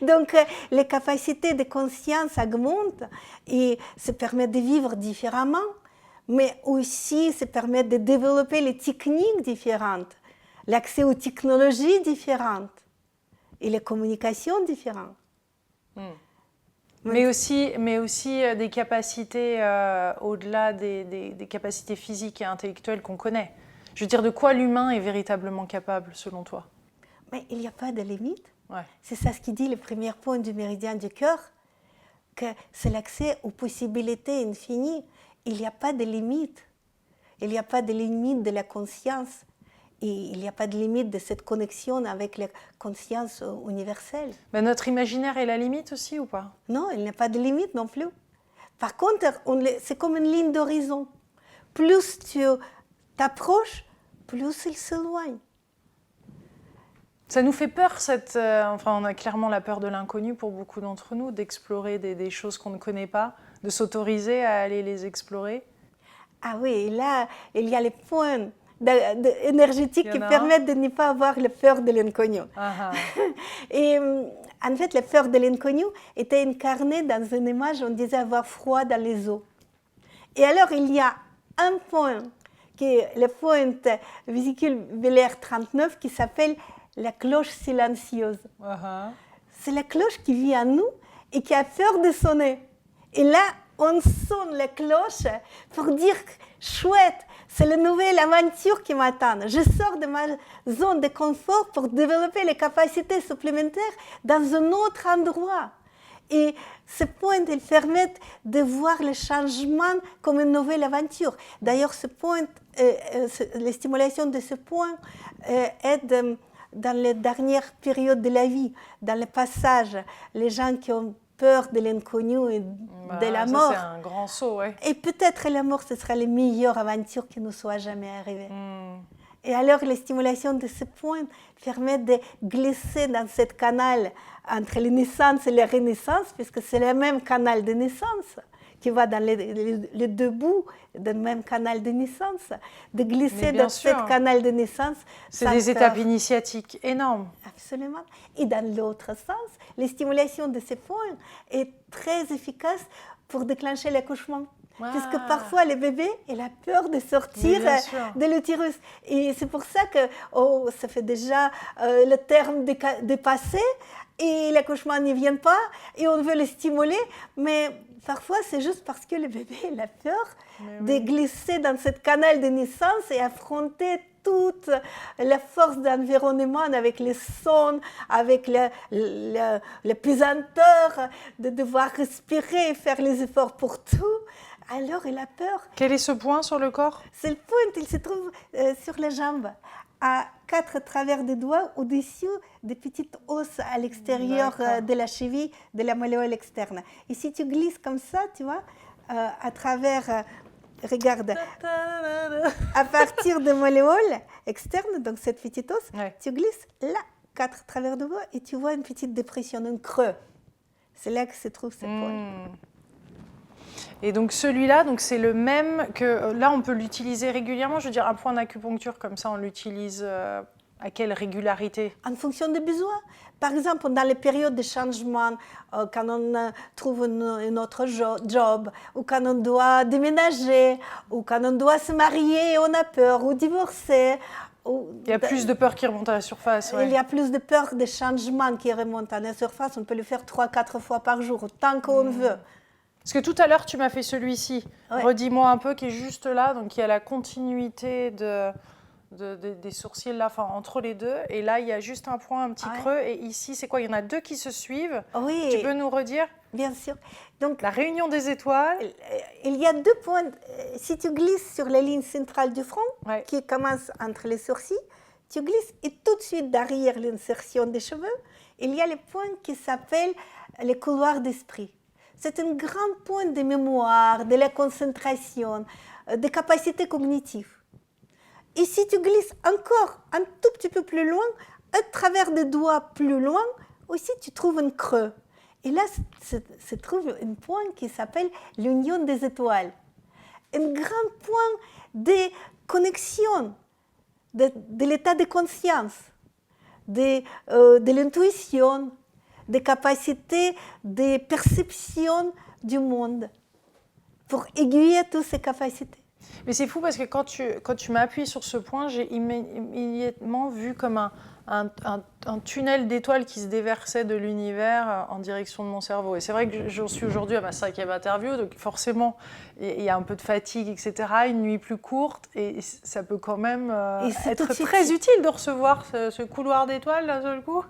Donc, les capacités de conscience augmentent et ça permet de vivre différemment, mais aussi ça permet de développer les techniques différentes, l'accès aux technologies différentes et les communications différentes. Mais aussi des capacités au-delà des capacités physiques et intellectuelles qu'on connaît. Je veux dire, de quoi l'humain est véritablement capable, selon toi? Mais il n'y a pas de limite. Ouais. C'est ça ce qui dit le premier point du méridien du cœur, que c'est l'accès aux possibilités infinies. Il n'y a pas de limite. Il n'y a pas de limite de la conscience. Et il n'y a pas de limite de cette connexion avec la conscience universelle. Mais notre imaginaire est la limite aussi ou pas? Non, il n'y a pas de limite non plus. Par contre, c'est comme une ligne d'horizon. Plus tu t'approches, plus il s'éloigne. Ça nous fait peur, on a clairement la peur de l'inconnu pour beaucoup d'entre nous, d'explorer des choses qu'on ne connaît pas, de s'autoriser à aller les explorer. Ah oui, et là, il y a les points énergétiques qui permettent de ne pas avoir la peur de l'inconnu. Et en fait, la peur de l'inconnu était incarnée dans une image, on disait avoir froid dans les os. Et alors, il y a un point, qui est le point vésiculaire 39, qui s'appelle la cloche silencieuse. C'est la cloche qui vit en nous et qui a peur de sonner. Et là, on sonne la cloche pour dire « chouette ». C'est la nouvelle aventure qui m'attend. Je sors de ma zone de confort pour développer les capacités supplémentaires dans un autre endroit. Et ce point, il permet de voir le changement comme une nouvelle aventure. D'ailleurs, la stimulation de ce point aide dans les dernières périodes de la vie, dans le passage. Les gens qui ont peur de l'inconnu et de la mort. C'est un grand saut, ouais. Et peut-être la mort, ce sera la meilleure aventure qui nous soit jamais arrivée. Et alors, la stimulation de ce point permet de glisser dans ce canal entre les naissances et les renaissances, puisque c'est le même canal de naissance qui va dans les deux bouts du même canal de naissance, de glisser dans ce canal de naissance. C'est des étapes initiatiques énormes. Absolument. Et dans l'autre sens, la stimulation de ces points est très efficace pour déclencher l'accouchement. Puisque parfois, le bébé, il a peur de sortir de l'utérus. Et c'est pour ça que ça fait déjà le terme dépassé et l'accouchement n'y vient pas et on veut le stimuler. Mais parfois, c'est juste parce que le bébé, il a peur de glisser dans ce canal de naissance et affronter toute la force d'environnement avec les sons, avec la pesanteur, de devoir respirer et faire les efforts pour tout. Alors, il a peur. Quel est ce point sur le corps? Ce point, il se trouve sur les jambes, à 4 travers des doigts, au-dessus des petites os à l'extérieur de la cheville, de la malléole externe. Et si tu glisses comme ça, tu vois, à travers... regarde, à partir de malléole externe, donc cette petite os, tu glisses là, 4 travers de doigts, et tu vois une petite dépression, un creux. C'est là que se trouve ce point. Et donc celui-là, donc c'est le même que là, on peut l'utiliser régulièrement. Je veux dire, un point d'acupuncture comme ça, on l'utilise à quelle régularité? En fonction des besoins. Par exemple, dans les périodes de changement, quand on trouve un autre job, ou quand on doit déménager, ou quand on doit se marier et on a peur, ou divorcer. Il y a plus de peur qui remonte à la surface. Il y a plus de peur des changements qui remontent à la surface. On peut le faire 3-4 fois par jour, autant qu'on veut. Parce que tout à l'heure, tu m'as fait celui-ci. Redis-moi un peu, qui est juste là, donc il y a la continuité des sourcils là, enfin, entre les deux. Et là, il y a juste un point, un petit creux. Et ici, c'est quoi? Il y en a 2 qui se suivent. Oui. Tu peux nous redire? Bien sûr. Donc, la réunion des étoiles. Il y a 2 points. Si tu glisses sur la ligne centrale du front, qui commence entre les sourcils, tu glisses et tout de suite derrière l'insertion des cheveux, il y a le point qui s'appelle le couloir d'esprit. C'est un grand point de mémoire, de la concentration, des capacités cognitives. Et si tu glisses encore un tout petit peu plus loin, à travers des doigts plus loin, aussi tu trouves un creux. Et là, se trouve un point qui s'appelle l'union des étoiles. Un grand point de connexion, de l'état de conscience, de l'intuition, des capacités de perception du monde, pour aiguiller toutes ces capacités. Mais c'est fou parce que quand tu m'as appuyé sur ce point, j'ai immédiatement vu comme un tunnel d'étoiles qui se déversait de l'univers en direction de mon cerveau. Et c'est vrai que j'en suis aujourd'hui à ma 5e interview, donc forcément, il y a un peu de fatigue, etc., une nuit plus courte, et ça peut quand même être très utile de recevoir ce couloir d'étoiles d'un seul coup.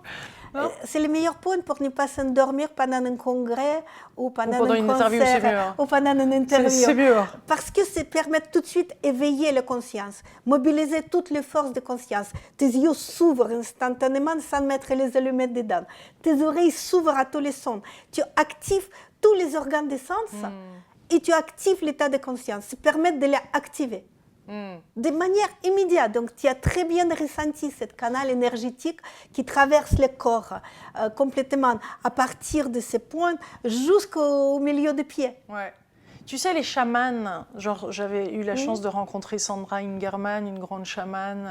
C'est le meilleur point pour ne pas s'endormir pendant un congrès ou pendant un une concert interview, c'est mieux, hein. ou pendant une interview. C'est mieux. Parce que ça permet tout de suite d'éveiller la conscience, mobiliser toutes les forces de conscience. Tes yeux s'ouvrent instantanément sans mettre les allumettes dedans. Tes oreilles s'ouvrent à tous les sons. Tu actives tous les organes des sens et tu actives l'état de conscience. Ça permet de l'activer. De manière immédiate. Donc, tu as très bien ressenti ce canal énergétique qui traverse le corps complètement à partir de ces points jusqu'au milieu des pieds. Ouais. Tu sais, les chamans, genre j'avais eu la chance de rencontrer Sandra Ingerman, une grande chamane,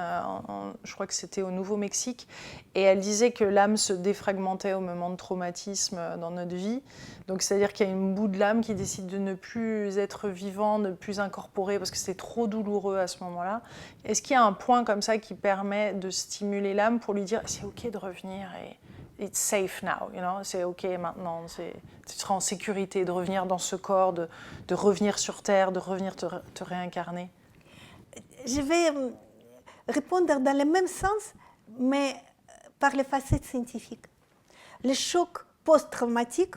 je crois que c'était au Nouveau-Mexique, et elle disait que l'âme se défragmentait au moment de traumatisme dans notre vie. Donc c'est-à-dire qu'il y a une bout de l'âme qui décide de ne plus être vivant, de ne plus incorporer, parce que c'est trop douloureux à ce moment-là. Est-ce qu'il y a un point comme ça qui permet de stimuler l'âme pour lui dire « c'est ok de revenir » et it's safe now, you know? C'est ok maintenant, tu seras en sécurité de revenir dans ce corps, de revenir sur Terre, de revenir te réincarner? Je vais répondre dans le même sens, mais par les facettes scientifiques. Les chocs post-traumatiques,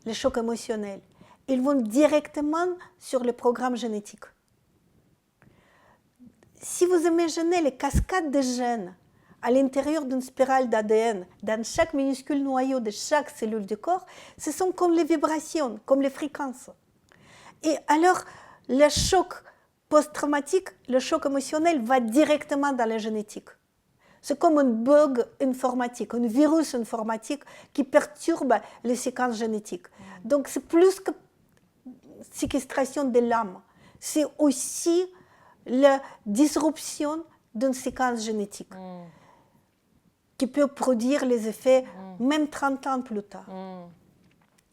les chocs émotionnels, ils vont directement sur le programme génétique. Si vous imaginez les cascades de gènes à l'intérieur d'une spirale d'ADN, dans chaque minuscule noyau de chaque cellule du corps, ce sont comme les vibrations, comme les fréquences. Et alors, le choc post-traumatique, le choc émotionnel va directement dans la génétique. C'est comme un bug informatique, un virus informatique qui perturbe les séquences génétiques. Donc, c'est plus que séquestration de l'âme, c'est aussi la disruption d'une séquence génétique. Qui peut produire les effets même 30 ans plus tard.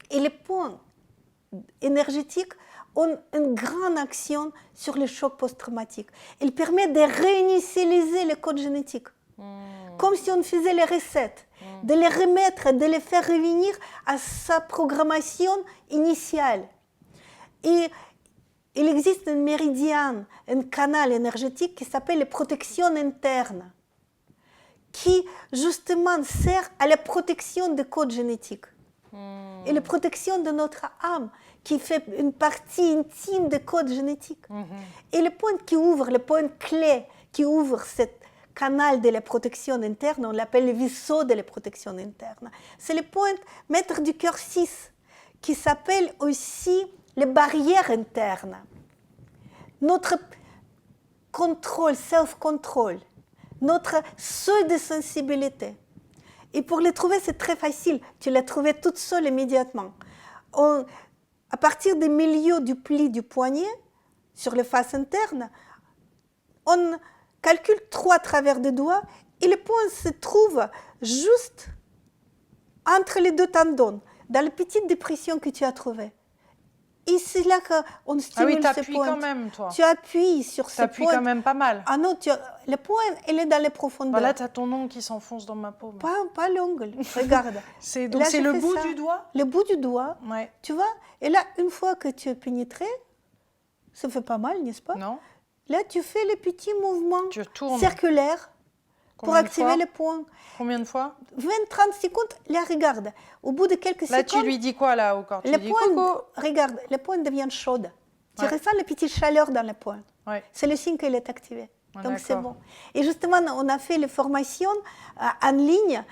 Et les points énergétiques ont une grande action sur le choc post-traumatique. Il permet de réinitialiser le code génétique. Comme si on faisait les recettes, de les remettre, de les faire revenir à sa programmation initiale. Et il existe un méridien, un canal énergétique qui s'appelle la protection interne, qui justement sert à la protection des codes génétiques et la protection de notre âme, qui fait une partie intime des codes génétiques. Et le point qui ouvre, le point clé qui ouvre ce canal de la protection interne, on l'appelle le vaisseau de la protection interne. C'est le point maître du cœur 6, qui s'appelle aussi les barrières internes. Notre contrôle, self-control, notre seuil de sensibilité. Et pour les trouver, c'est très facile. Tu les trouves toute seule immédiatement. À partir du milieu du pli du poignet, sur les faces internes, on calcule 3 travers des doigts et le point se trouve juste entre les 2 tendons, dans la petite dépression que tu as trouvée. Et c'est là qu'on stimule ce point. Ah oui, tu appuies quand même, toi. Tu appuies sur ce point. Tu appuies quand même pas mal. Ah non, le point, il est dans les profondeurs. Bah là, tu as ton ongle qui s'enfonce dans ma paume. Pas l'ongle, regarde. C'est le bout du doigt? Le bout du doigt, ouais. Tu vois. Et là, une fois que tu es pénétré, ça fait pas mal, n'est-ce pas? Non. Là, tu fais les petits mouvements circulaires pour activer le point. Combien de fois? 20-30 secondes. Là, regarde. Au bout de quelques secondes... Là, tu lui dis quoi, là, au corps? Tu le dis point, coco. Regarde, le point devient chaud. Tu ressens la petite chaleur dans le point. Ouais. C'est le signe qu'il est activé. Donc, c'est bon. D'accord. Et justement, on a fait les formations en ligne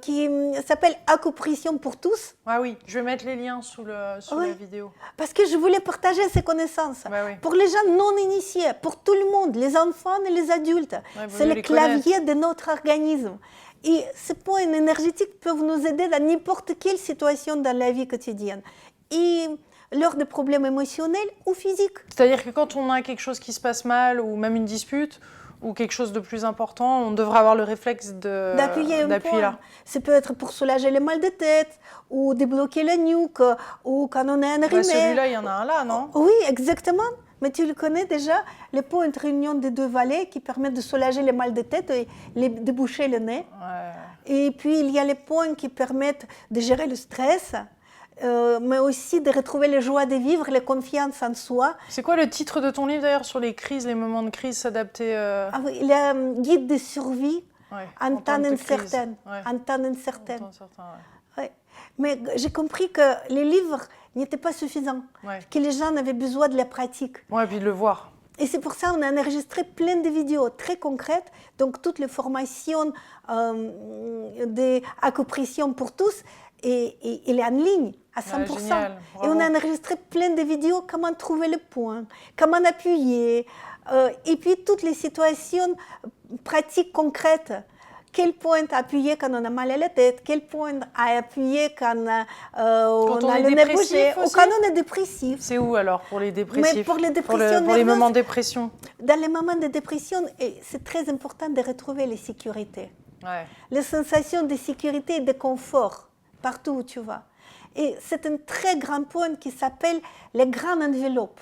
qui s'appelle Acupression pour tous. Ah oui, je vais mettre les liens sous la vidéo. Parce que je voulais partager ces connaissances. Bah oui. Pour les gens non initiés, pour tout le monde, les enfants et les adultes. C'est le clavier de notre organisme. Et ces points énergétiques peuvent nous aider dans n'importe quelle situation dans la vie quotidienne. Et lors de problèmes émotionnels ou physiques. C'est-à-dire que quand on a quelque chose qui se passe mal, ou même une dispute, ou quelque chose de plus important, on devrait avoir le réflexe d'appuyer là. Ça peut être pour soulager le mal de tête, ou débloquer la nuque, ou quand on est enrhumé. Celui-là, il y en a un là, non? Oui, exactement. Mais tu le connais déjà, le point de réunion des 2 vallées qui permet de soulager le mal de tête et de boucher le nez. Ouais. Et puis, il y a les points qui permettent de gérer le stress, mais aussi de retrouver la joie de vivre, la confiance en soi. C'est quoi le titre de ton livre d'ailleurs sur les crises, les moments de crise, s'adapter Ah oui, le guide de survie en temps incertain. En temps incertain. Ouais. Mais j'ai compris que les livres n'étaient pas suffisants, que les gens avaient besoin de la pratique. Ouais, puis de le voir. Et c'est pour ça qu'on a enregistré plein de vidéos très concrètes, donc toutes les formations d'acupression pour tous, et il est en ligne à 100%. Génial, et on a enregistré plein de vidéos, comment trouver le point, comment appuyer, et puis toutes les situations pratiques concrètes. Quel point appuyer quand on a mal à la tête, quel point à appuyer quand on a le nez bougé, ou quand on est dépressif. C'est où alors pour les dépressifs? Mais pour les dépressions pour les moments de dépression. Dans les moments de dépression, c'est très important de retrouver la sécurité. Ouais. Les sensations de sécurité et de confort, partout où tu vas. Et c'est un très grand point qui s'appelle les grandes enveloppes,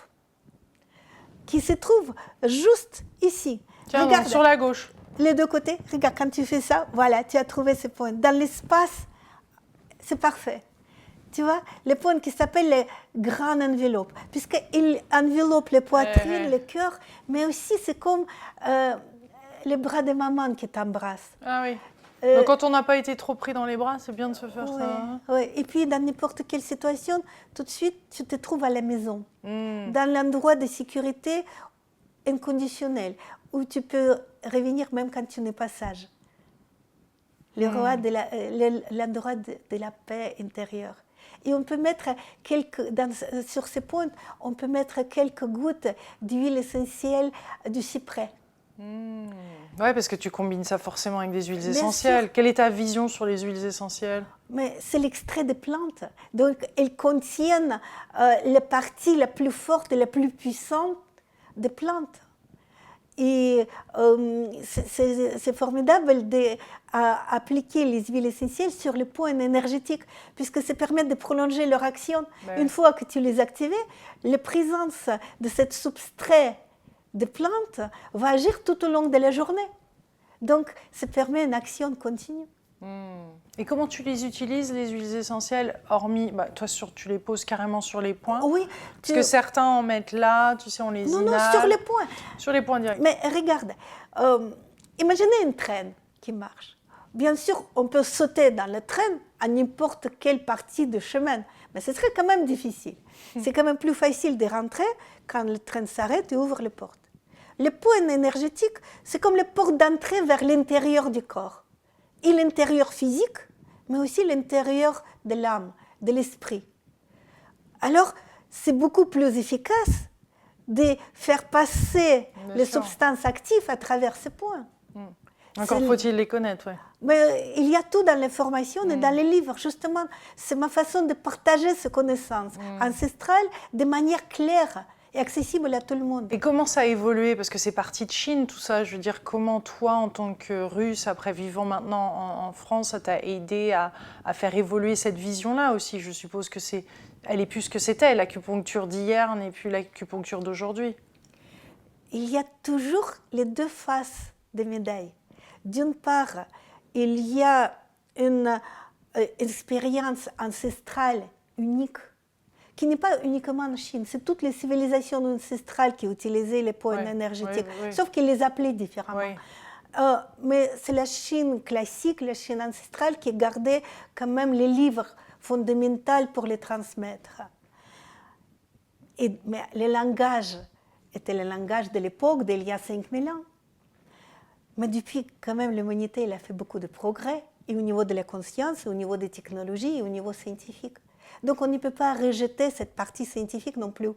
qui se trouve juste ici. Tiens, regarde, sur la gauche. Les 2 côtés, regarde, quand tu fais ça, voilà, tu as trouvé ce point. Dans l'espace, c'est parfait. Tu vois, les points qui s'appellent les grandes enveloppes, puisqu'ils enveloppent les poitrines, le cœur, mais aussi c'est comme les bras de maman qui t'embrassent. Ah oui. Donc quand on n'a pas été trop pris dans les bras, c'est bien de se faire ça. Hein? Oui, et puis dans n'importe quelle situation, tout de suite, tu te trouves à la maison, dans l'endroit de sécurité inconditionnel, où tu peux revenir même quand tu n'es pas sage. L'endroit de la paix intérieure. Et on peut mettre sur ces points, on peut mettre quelques gouttes d'huile essentielle du cyprès. Ouais, parce que tu combines ça forcément avec des huiles essentielles. Quelle est ta vision sur les huiles essentielles? Mais c'est l'extrait des plantes. Donc, elles contiennent la partie la plus forte et la plus puissante des plantes. Et c'est formidable d'appliquer les huiles essentielles sur les points énergétiques, puisque ça permet de prolonger leur action. Une fois que tu les actives, la présence de cette substrat de plantes va agir tout au long de la journée. Donc, ça permet une action continue. Et comment tu les utilises, les huiles essentielles, hormis, toi, tu les poses carrément sur les points? Oui. Parce que certains en mettent là, tu sais, on les inhale. Non, sur les points. Sur les points directs. Mais regarde, imaginez une traîne qui marche. Bien sûr, on peut sauter dans la traîne à n'importe quelle partie du chemin, mais ce serait quand même difficile. C'est quand même plus facile de rentrer quand le train s'arrête et ouvre les portes. Les points énergétiques, c'est comme les portes d'entrée vers l'intérieur du corps. Et l'intérieur physique, mais aussi l'intérieur de l'âme, de l'esprit. Alors, c'est beaucoup plus efficace de faire passer les substances actives à travers ces points. Encore faut-il les connaître, oui. Mais il y a tout dans l'information et dans les livres. Justement, c'est ma façon de partager ces connaissances ancestrales de manière claire et accessible à tout le monde. Et comment ça a évolué? Parce que c'est parti de Chine, tout ça. Je veux dire, comment toi, en tant que Russe, après vivant maintenant en France, ça t'a aidé à faire évoluer cette vision-là aussi? Je suppose que elle est plus ce que c'était. L'acupuncture d'hier n'est plus l'acupuncture d'aujourd'hui. Il y a toujours les deux faces des médailles. D'une part, il y a une expérience ancestrale unique qui n'est pas uniquement en Chine. C'est toutes les civilisations ancestrales qui utilisaient les points énergétiques, sauf qu'ils les appelaient différemment. Mais c'est la Chine classique, la Chine ancestrale, qui gardait quand même les livres fondamentaux pour les transmettre. Mais le langage était le langage de l'époque, d'il y a 5000 ans. Mais depuis, quand même, l'humanité elle a fait beaucoup de progrès, et au niveau de la conscience, et au niveau des technologies, et au niveau scientifique. Donc, on ne peut pas rejeter cette partie scientifique non plus.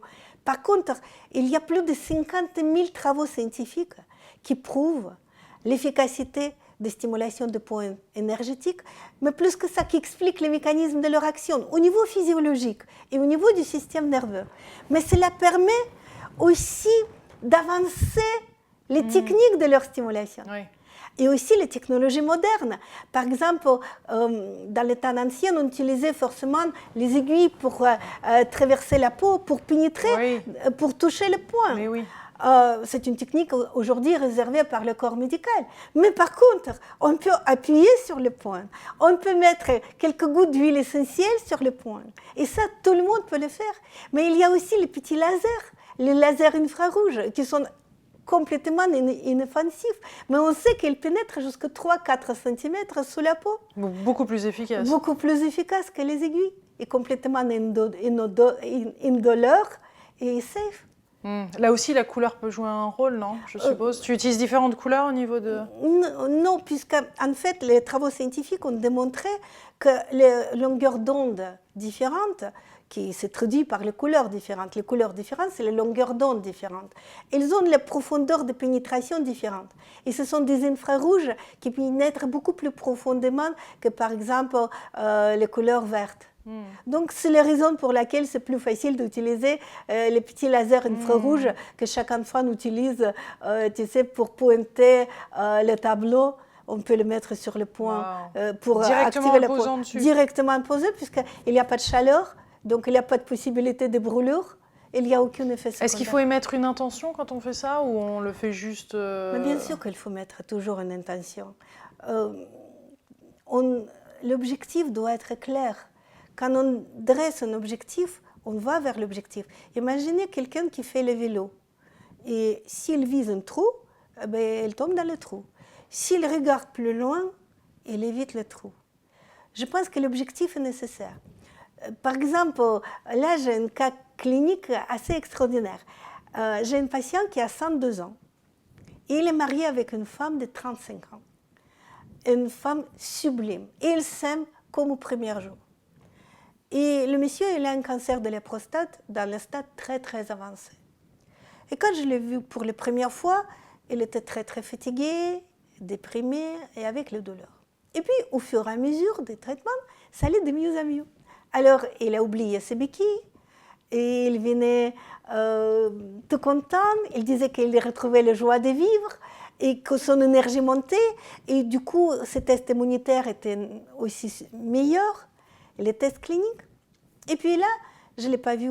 Par contre, il y a plus de 50 000 travaux scientifiques qui prouvent l'efficacité des stimulations de points énergétiques, mais plus que ça, qui expliquent les mécanismes de leur action au niveau physiologique et au niveau du système nerveux. Mais cela permet aussi d'avancer les techniques de leur stimulation. Et aussi les technologies modernes. Par exemple, dans les temps anciens, on utilisait forcément les aiguilles pour traverser la peau, pour pénétrer, pour toucher le point. C'est une technique aujourd'hui réservée par le corps médical. Mais par contre, on peut appuyer sur le point. On peut mettre quelques gouttes d'huile essentielle sur le point. Et ça, tout le monde peut le faire. Mais il y a aussi les petits lasers, les lasers infrarouges, qui sont complètement inoffensifs. Mais on sait qu'ils pénètrent jusqu'à 3-4 cm sous la peau. Beaucoup plus efficace. Beaucoup plus efficace que les aiguilles. Et complètement indolore et safe. Là aussi, la couleur peut jouer un rôle, non? Je suppose. Tu utilises différentes couleurs au niveau de... Non, puisque en fait, les travaux scientifiques ont démontré que les longueurs d'onde différentes, qui se traduisent par les couleurs différentes, c'est les longueurs d'onde différentes. Elles ont les profondeurs de pénétration différentes. Et ce sont des infrarouges qui pénètrent beaucoup plus profondément que, par exemple, les couleurs vertes. Donc, c'est la raison pour laquelle c'est plus facile d'utiliser les petits lasers infrarouges que chaque enfant utilise, tu sais, pour pointer le tableau. On peut le mettre sur le point pour activer le point. Directement posé, puisqu'il n'y a pas de chaleur, donc il n'y a pas de possibilité de brûlure. Il n'y a aucun effet secondaire. Est-ce qu'il faut émettre une intention quand on fait ça, ou on le fait juste... Mais bien sûr qu'il faut mettre toujours une intention. L'objectif doit être clair. Quand on dresse un objectif, on va vers l'objectif. Imaginez quelqu'un qui fait le vélo. Et s'il vise un trou, il tombe dans le trou. S'il regarde plus loin, il évite le trou. Je pense que l'objectif est nécessaire. Par exemple, là, j'ai un cas clinique assez extraordinaire. J'ai un patient qui a 102 ans. Et il est marié avec une femme de 35 ans. Une femme sublime. Et il s'aime comme au premier jour. Et le monsieur, il a un cancer de la prostate dans le stade très, très avancé. Et quand je l'ai vu pour la première fois, il était très, très fatigué, déprimé et avec le douleur. Et puis, au fur et à mesure des traitements, ça allait de mieux en mieux. Alors, il a oublié ses béquilles, et il venait tout content. Il disait qu'il retrouvait la joie de vivre et que son énergie montait. Et du coup, ses tests immunitaires étaient aussi meilleurs, les tests cliniques. Et puis là, je ne l'ai pas vu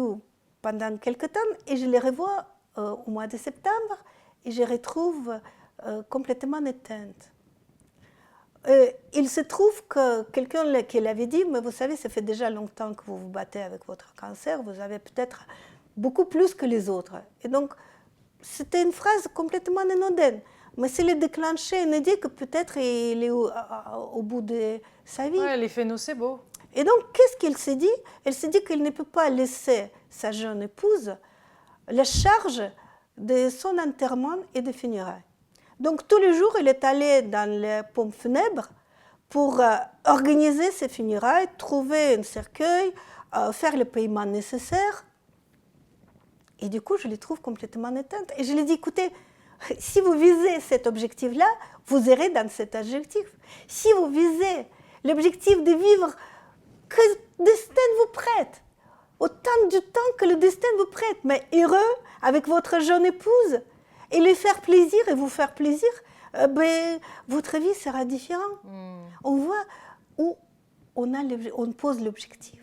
pendant quelques temps et je le revois au mois de septembre et je retrouve complètement éteinte. Il se trouve que quelqu'un qui l'avait dit, mais vous savez, ça fait déjà longtemps que vous vous battez avec votre cancer, vous avez peut-être beaucoup plus que les autres. Et donc, c'était une phrase complètement anodine. Mais c'est le déclenché, il dit que peut-être il est au bout de sa vie. Ouais, l'effet nocebo. Et donc, qu'est-ce qu'il s'est dit? Il s'est dit qu'il ne peut pas laisser sa jeune épouse la charge de son enterrement et des funérailles. Donc, tous les jours, il est allé dans les pompes funèbres pour organiser ses funérailles, trouver un cercueil, faire le paiement nécessaire. Et du coup, je les trouve complètement éteintes. Et je lui ai dit, écoutez, si vous visez cet objectif-là, vous irez dans cet objectif. Si vous visez l'objectif de vivre que le destin vous prête, autant du temps que le destin vous prête, mais heureux avec votre jeune épouse, et lui faire plaisir et vous faire plaisir, votre vie sera différente. On voit où on pose l'objectif.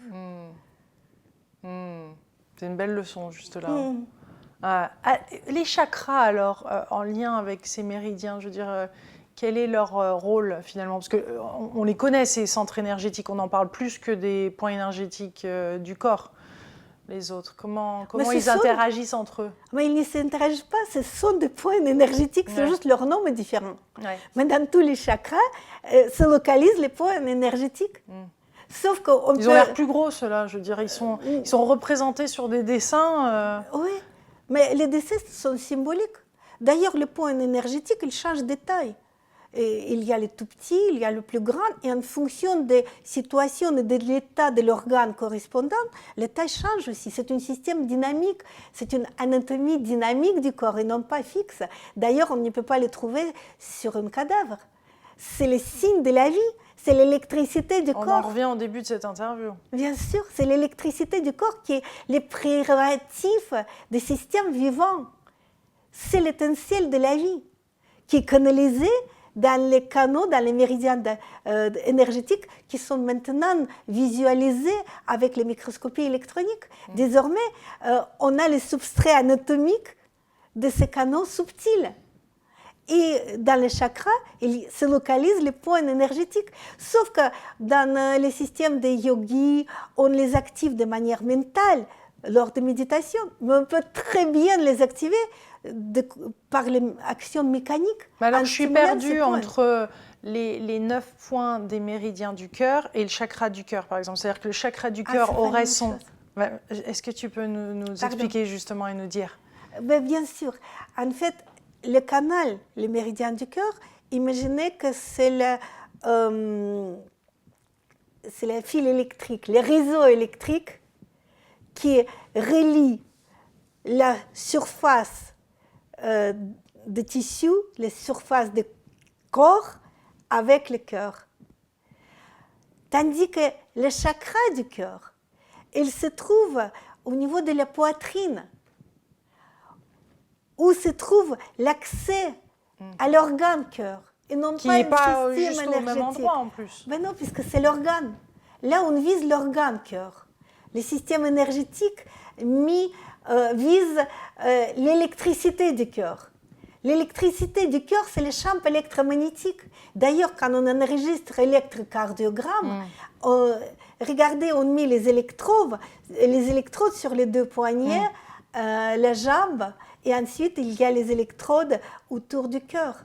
C'est une belle leçon, juste là. Les chakras, alors, en lien avec ces méridiens, je veux dire, quel est leur rôle, finalement? Parce qu'on les connaît, ces centres énergétiques, on en parle plus que des points énergétiques du corps, les autres. Comment ils interagissent entre eux? Mais ils ne s'interagissent pas, ce sont des points énergétiques, c'est juste leur nom est différent. Ouais. Mais dans tous les chakras, se localisent les points énergétiques. Sauf qu'on Ils ont l'air plus gros, ceux-là, je veux dire, ils sont représentés sur des dessins. Oui, mais les dessins sont symboliques. D'ailleurs, le point énergétique, il change de taille. Et il y a le tout petit, il y a le plus grand, et en fonction des situations et de l'état de l'organe correspondant, les tailles changent aussi. C'est un système dynamique, c'est une anatomie dynamique du corps et non pas fixe. D'ailleurs, on ne peut pas le trouver sur un cadavre. C'est le signe de la vie, c'est l'électricité du corps. On en revient au début de cette interview. Bien sûr, c'est l'électricité du corps qui est le prérogatif des systèmes vivants. C'est l'étincelle de la vie qui est canalisée dans les canaux, dans les méridiens énergétiques qui sont maintenant visualisés avec les microscopies électroniques. Désormais, on a les substraits anatomiques de ces canaux subtils. Et dans les chakras, il se localisent les points énergétiques. Sauf que dans les systèmes des yogis, on les active de manière mentale lors de méditation, mais on peut très bien les activer par les actions mécaniques. Mais alors, je suis perdue entre les 9 points des méridiens du cœur et le chakra du cœur, par exemple. C'est-à-dire que le chakra du cœur aurait son... Est-ce que tu peux nous expliquer justement et nous dire? Bien sûr. En fait, le canal, le méridien du cœur, imaginez que c'est le fil électrique, le réseau électrique qui relie la surface des tissus, la surface du corps avec le cœur. Tandis que le chakra du cœur, il se trouve au niveau de la poitrine, où se trouve l'accès à l'organe cœur. Et non qui pas n'est pas système juste au même endroit en plus. Ben non, puisque c'est l'organe. Là, on vise l'organe cœur. Le système énergétique vise l'électricité du cœur. L'électricité du cœur, c'est le champ électromagnétique. D'ailleurs, quand on enregistre l'électrocardiogramme, regardez, on met les électrodes sur les deux poignets, la jambe, et ensuite il y a les électrodes autour du cœur.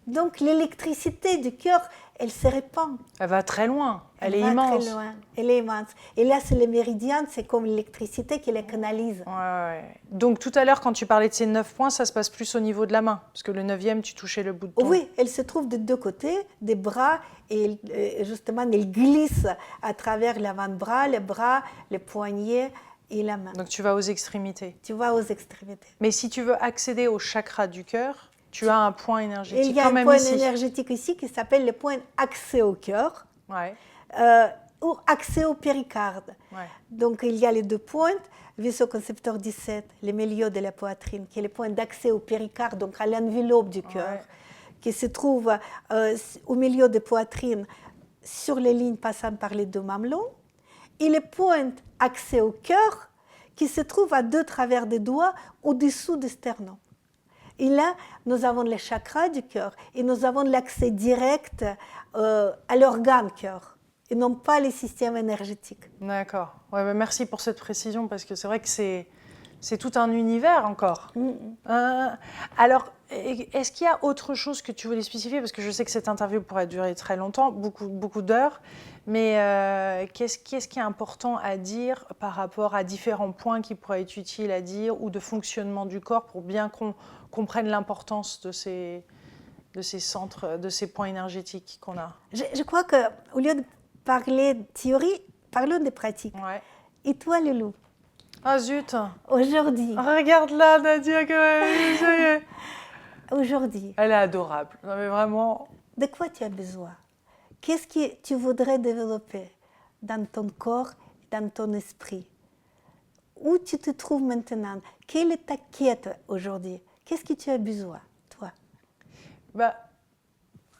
Donc l'électricité du cœur, elle se répand. Elle va très loin, elle est immense. Très loin. Elle est immense. Et là, c'est les méridiens, c'est comme l'électricité qui les canalise. Ouais. Donc tout à l'heure, quand tu parlais de ces 9 points, ça se passe plus au niveau de la main, parce que le 9e, tu touchais le bout de ton... Oui, elle se trouve de deux côtés, des bras, et justement, elle glisse à travers l'avant-bras, les bras, les poignets et la main. Donc tu vas aux extrémités. Tu vas aux extrémités. Mais si tu veux accéder au chakra du cœur, tu as un point énergétique. Il y a un point énergétique ici qui s'appelle le point accès au cœur. Ouais. ou accès au péricarde. Ouais. Donc, il y a les 2 pointes, vasoconstricteur 17, le milieu de la poitrine, qui est le point d'accès au péricarde, donc à l'enveloppe du cœur, qui se trouve au milieu de la poitrine, sur les lignes passant par les 2 mamelons, et le point accès au cœur, qui se trouve à 2 travers des doigts au-dessous du sternum. Et là, nous avons les chakras du cœur et nous avons l'accès direct à l'organe cœur et non pas les systèmes énergétiques. D'accord. Ouais, bah merci pour cette précision parce que c'est vrai que c'est tout un univers encore. Alors, est-ce qu'il y a autre chose que tu voulais spécifier? Parce que je sais que cette interview pourrait durer très longtemps, beaucoup d'heures. Mais qu'est-ce qui est important à dire par rapport à différents points qui pourraient être utiles à dire ou de fonctionnement du corps pour bien qu'on comprenne l'importance de ces centres, de ces points énergétiques qu'on a? Je crois qu'au lieu de parler de théorie, parlons de pratique. Ouais. Et toi, Loulou? Ah zut! Aujourd'hui. Regarde là, Nadia, quand même, ça y est. Aujourd'hui. Elle est adorable. Non mais vraiment. De quoi tu as besoin? Qu'est-ce que tu voudrais développer dans ton corps, dans ton esprit? Où tu te trouves maintenant? Quelle est ta quête aujourd'hui? Qu'est-ce que tu as besoin, toi?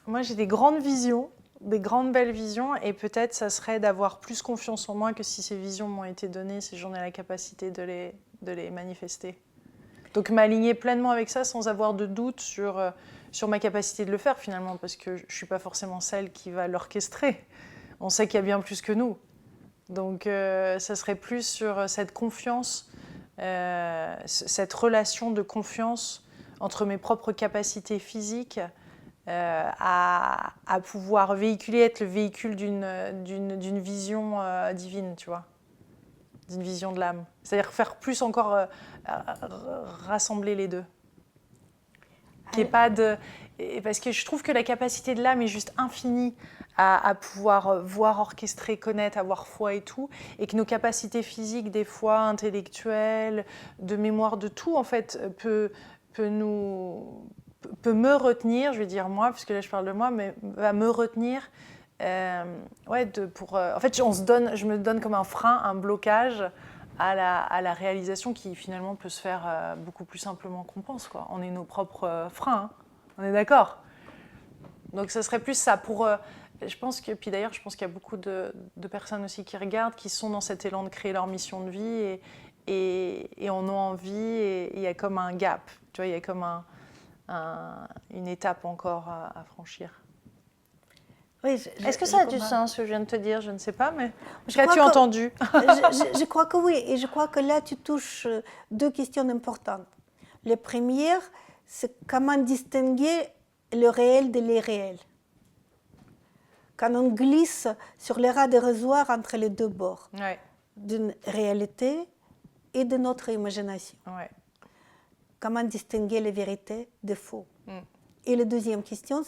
Moi, j'ai des grandes visions, des grandes belles visions, et peut-être ça serait d'avoir plus confiance en moi que si ces visions m'ont été données, si j'en ai la capacité de les manifester. Donc m'aligner pleinement avec ça sans avoir de doute sur ma capacité de le faire finalement, parce que je ne suis pas forcément celle qui va l'orchestrer. On sait qu'il y a bien plus que nous. Donc ça serait plus sur cette confiance, cette relation de confiance entre mes propres capacités physiques à pouvoir véhiculer, être le véhicule d'une vision divine, tu vois, d'une vision de l'âme. C'est-à-dire faire plus encore rassembler les deux. Qu'il y ait pas de... Parce que je trouve que la capacité de l'âme est juste infinie à pouvoir voir, orchestrer, connaître, avoir foi et tout, et que nos capacités physiques, des fois intellectuelles, de mémoire, de tout, en fait, peut me retenir, je vais dire moi, puisque là je parle de moi, mais va me retenir. En fait, je me donne comme un frein, un blocage à la réalisation qui finalement peut se faire beaucoup plus simplement qu'on pense, quoi. On est nos propres freins, hein. On est d'accord? Donc ce serait plus ça pour... je pense qu'il y a beaucoup de personnes aussi qui regardent, qui sont dans cet élan de créer leur mission de vie et en ont envie, et il y a comme un gap, tu vois, il y a comme une étape encore à franchir. Oui, est-ce que ça a du sens, ce que je viens de te dire? Je ne sais pas, mais qu'as-tu entendu? Je crois que oui, et je crois que là, tu touches 2 questions importantes. La première, c'est comment distinguer le réel de l'irréel. Quand on glisse sur les ras de rasoir entre les 2 bords, d'une réalité et de notre imagination. Ouais. Comment distinguer les vérités des faux. Et la deuxième question,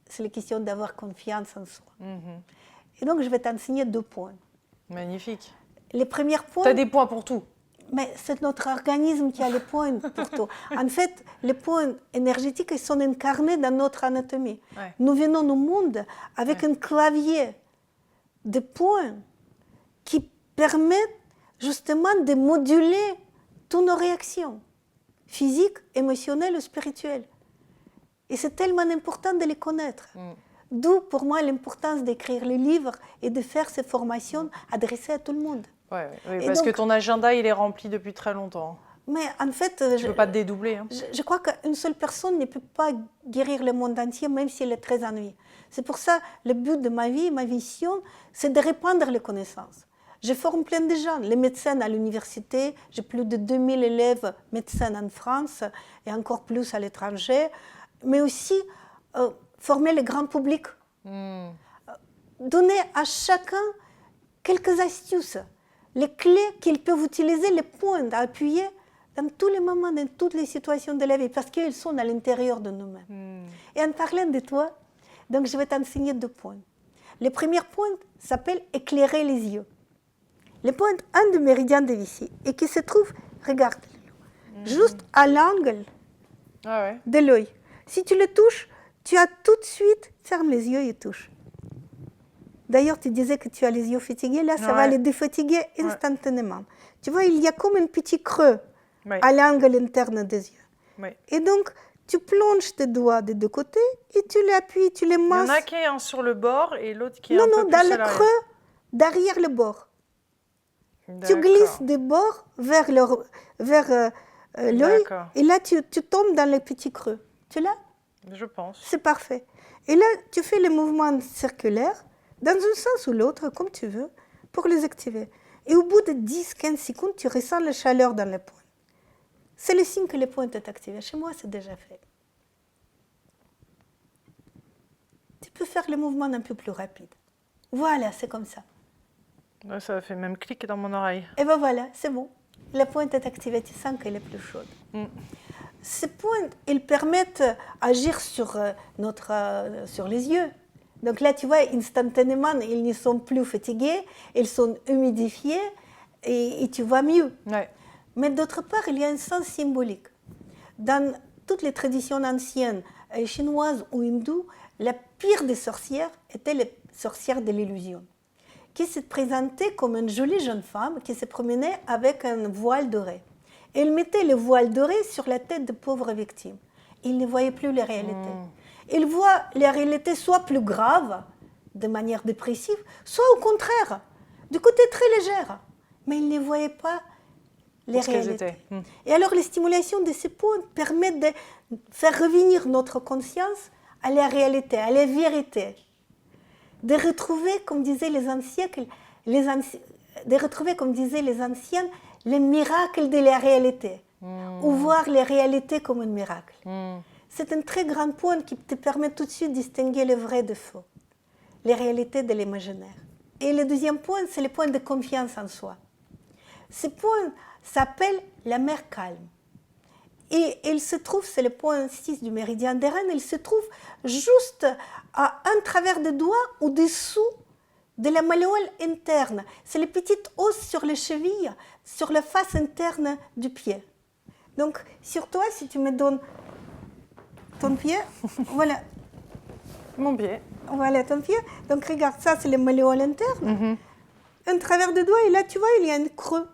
c'est la question d'avoir confiance en soi. Et donc, je vais t'enseigner 2 points. Magnifique. Les premiers points... Tu as des points pour tout. Mais c'est notre organisme qui a les points pour tout. En fait, les points énergétiques, ils sont incarnés dans notre anatomie. Ouais. Nous venons au monde avec un clavier de points qui permettent justement de moduler toutes nos réactions physiques, émotionnelles ou spirituelles. Et c'est tellement important de les connaître. D'où, pour moi, l'importance d'écrire les livres et de faire ces formations adressées à tout le monde. Oui, parce que ton agenda, il est rempli depuis très longtemps. Mais en fait... Tu ne peux pas te dédoubler. Hein. Je crois qu'une seule personne ne peut pas guérir le monde entier, même si elle est très ennuyée. C'est pour ça, le but de ma vie, ma vision, c'est de répandre les connaissances. Je forme plein de gens, les médecins à l'université, j'ai plus de 2000 élèves médecins en France et encore plus à l'étranger, mais aussi former le grand public. Donner à chacun quelques astuces, les clés qu'ils peuvent utiliser, les points à appuyer dans tous les moments, dans toutes les situations de la vie, parce qu'ils sont à l'intérieur de nous-mêmes. Et en parlant de toi, donc je vais t'enseigner 2 points. Le premier point s'appelle éclairer les yeux. Le point, un des méridiens de Vichy, et qui se trouve, regarde, juste à l'angle de l'œil. Si tu le touches, tu as tout de suite, ferme les yeux et touche. D'ailleurs, tu disais que tu as les yeux fatigués. Là, ça va les défatiguer instantanément. Tu vois, il y a comme un petit creux à l'angle interne des yeux. Et donc, tu plonges tes doigts des deux côtés et tu les appuies, tu les masses. Il y en a qui est un sur le bord et l'autre qui est un peu plus à l'arrière. Non, dans le creux, derrière le bord. Tu glisses des bords vers l'œil et là, tu tombes dans le petit creux. Tu l'as? Je pense. C'est parfait. Et là, tu fais les mouvements circulaires dans un sens ou l'autre, comme tu veux, pour les activer. Et au bout de 10-15 secondes, tu ressens la chaleur dans les pointes. C'est le signe que les pointes est activée. Chez moi, c'est déjà fait. Tu peux faire le mouvement un peu plus rapide. Voilà, c'est comme ça. Ouais, ça fait même clic dans mon oreille. Et ben voilà, c'est bon. La pointe est activée, tu sens qu'elle est plus chaude. Ces pointes, elles permettent d'agir sur les yeux. Donc là, tu vois, instantanément, ils ne sont plus fatigués, ils sont humidifiés et tu vois mieux. Mais d'autre part, il y a un sens symbolique. Dans toutes les traditions anciennes, chinoises ou hindoues, la pire des sorcières était les sorcières de l'illusion, qui se présentait comme une jolie jeune femme qui se promenait avec un voile doré. Elle mettait le voile doré sur la tête de pauvres victimes. Ils ne voyaient plus les réalités. Ils voient les réalités soit plus graves, de manière dépressive, soit au contraire, du côté très légère. Mais ils ne voyaient pas les réalités. Et alors, les stimulations de ces points permettent de faire revenir notre conscience à la réalité, à la vérité. De retrouver, comme disaient les anciens, les miracles de la réalité, ou voir les réalités comme un miracle. C'est un très grand point qui te permet tout de suite de distinguer le vrai de faux, les réalités de l'imaginaire. Et le deuxième point, c'est le point de confiance en soi. Ce point s'appelle la mer calme. Et il se trouve, c'est le point 6 du méridien des reines, il se trouve juste à un travers de doigt au-dessous de la malléole interne. C'est les petites os sur les chevilles, sur la face interne du pied. Donc, sur toi, si tu me donnes ton pied, voilà. Mon pied. Voilà ton pied. Donc, regarde, ça, c'est le malléole interne. Un travers de doigt, et là, tu vois, il y a un creux.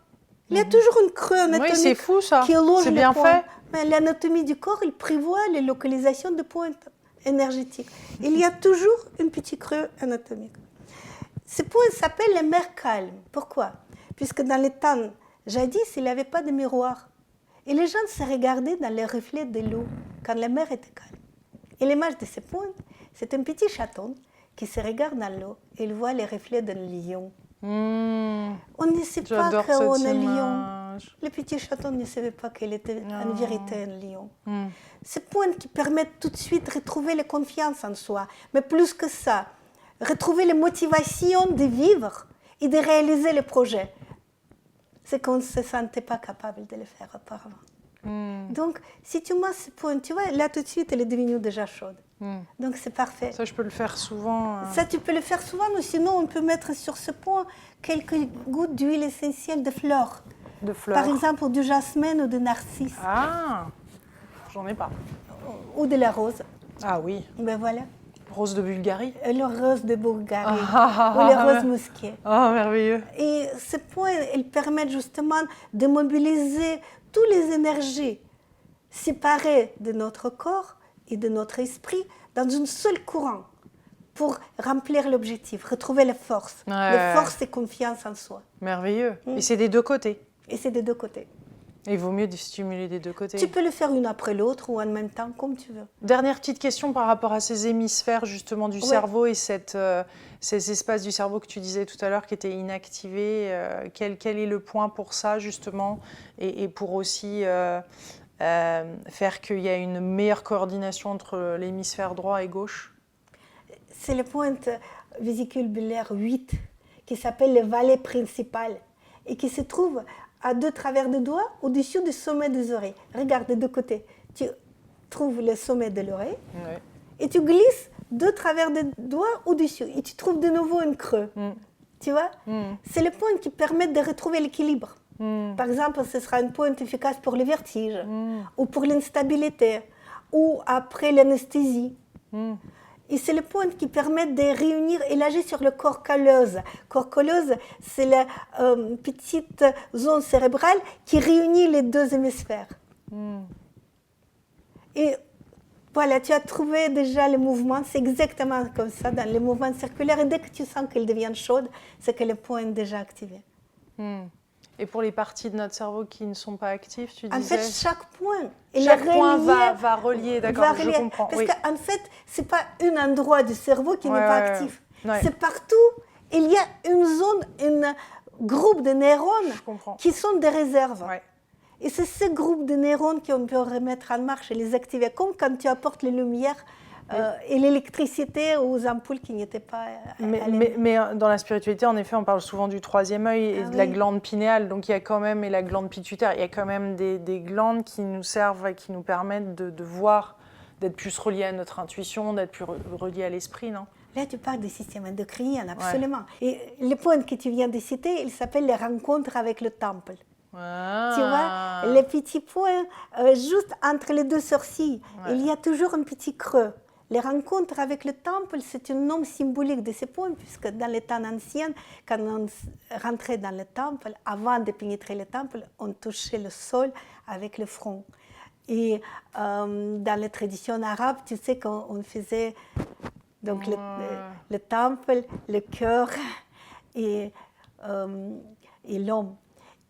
Il y a toujours un creux anatomique. Oui, c'est fou, ça. Qui loge c'est bien fait. Mais l'anatomie du corps, il prévoit les localisations de pointes énergétiques. Il y a toujours un petit creux anatomique. Ce point s'appelle la mer calme. Pourquoi? Puisque dans les temps jadis, il n'y avait pas de miroir. Et les gens se regardaient dans les reflets de l'eau quand la mer était calme. Et l'image de ce point, c'est un petit chaton qui se regarde dans l'eau et il voit les reflets d'un lion. On ne sait pas qu'on est lion. Le petit chaton ne savait pas qu'il était en vérité un lion. Ce point qui permet tout de suite de retrouver la confiance en soi. Mais plus que ça, retrouver la motivation de vivre et de réaliser le projet. C'est qu'on ne se sentait pas capable de le faire auparavant. Donc, si tu mets ce point, tu vois, là tout de suite, elle est devenue déjà chaude. Donc, c'est parfait. Ça, je peux le faire souvent. Ça, tu peux le faire souvent, ou sinon, on peut mettre sur ce point quelques gouttes d'huile essentielle de fleurs. De fleurs. Par exemple, du jasmin ou du narcisse. Ah, j'en ai pas. Ou de la rose. Ah oui. Ben voilà. Rose de Bulgarie. Le rose de Bulgarie. Ou les roses musquées. Ah, merveilleux. Et ces points, ils permettent justement de mobiliser toutes les énergies séparées de notre corps et de notre esprit dans un seul courant pour remplir l'objectif, retrouver la force. La force et confiance en soi. Merveilleux. Et c'est des deux côtés. Et c'est des deux côtés. Et il vaut mieux stimuler des deux côtés. Tu peux le faire une après l'autre ou en même temps, comme tu veux. Dernière petite question par rapport à ces hémisphères justement du cerveau et ces espaces du cerveau que tu disais tout à l'heure qui étaient inactivés. Quel est le point pour ça justement et pour aussi faire qu'il y ait une meilleure coordination entre l'hémisphère droit et gauche? C'est le point vésicule-biliaire 8 qui s'appelle le valet principal et qui se trouve à deux travers de doigts au-dessus du sommet des oreilles. Regarde des deux côtés. Tu trouves le sommet de l'oreille et tu glisses deux travers de doigts au-dessus et tu trouves de nouveau un creux. Tu vois? C'est le point qui permet de retrouver l'équilibre. Par exemple, ce sera un point efficace pour le vertige ou pour l'instabilité ou après l'anesthésie. Et c'est le point qui permet de réunir et l'agir sur le corps callose. Corps callose, c'est la petite zone cérébrale qui réunit les deux hémisphères. Et voilà, tu as trouvé déjà le mouvement, c'est exactement comme ça dans les mouvements circulaires. Et dès que tu sens qu'ils deviennent chaudes, c'est que le point est déjà activé. Et pour les parties de notre cerveau qui ne sont pas actives, tu disais... En fait, chaque point va relier, d'accord, je comprends. Parce qu'en fait, ce n'est pas un endroit du cerveau qui n'est pas actif. C'est partout. Il y a une zone, un groupe de neurones qui sont des réserves. Et c'est ce groupe de neurones qu'on peut remettre en marche et les activer, comme quand tu apportes les lumières et l'électricité aux ampoules qui n'étaient pas mais dans la spiritualité, en effet, on parle souvent du troisième œil et de la glande pinéale, donc il y a quand même, et la glande pituitaire, il y a quand même des glandes qui nous servent et qui nous permettent de voir, d'être plus reliés à notre intuition, d'être plus reliés à l'esprit, non? Là, tu parles du système endocrinien, absolument. Et le point que tu viens de citer, il s'appelle les rencontres avec le temple. Tu vois, les petits points, juste entre les deux sourcils, il y a toujours un petit creux. Les rencontres avec le temple, c'est un nom symbolique de ces points, puisque dans les temps anciens, quand on rentrait dans le temple, avant de pénétrer le temple, on touchait le sol avec le front. Et dans les traditions arabes, tu sais qu'on faisait donc le temple, le cœur et l'homme.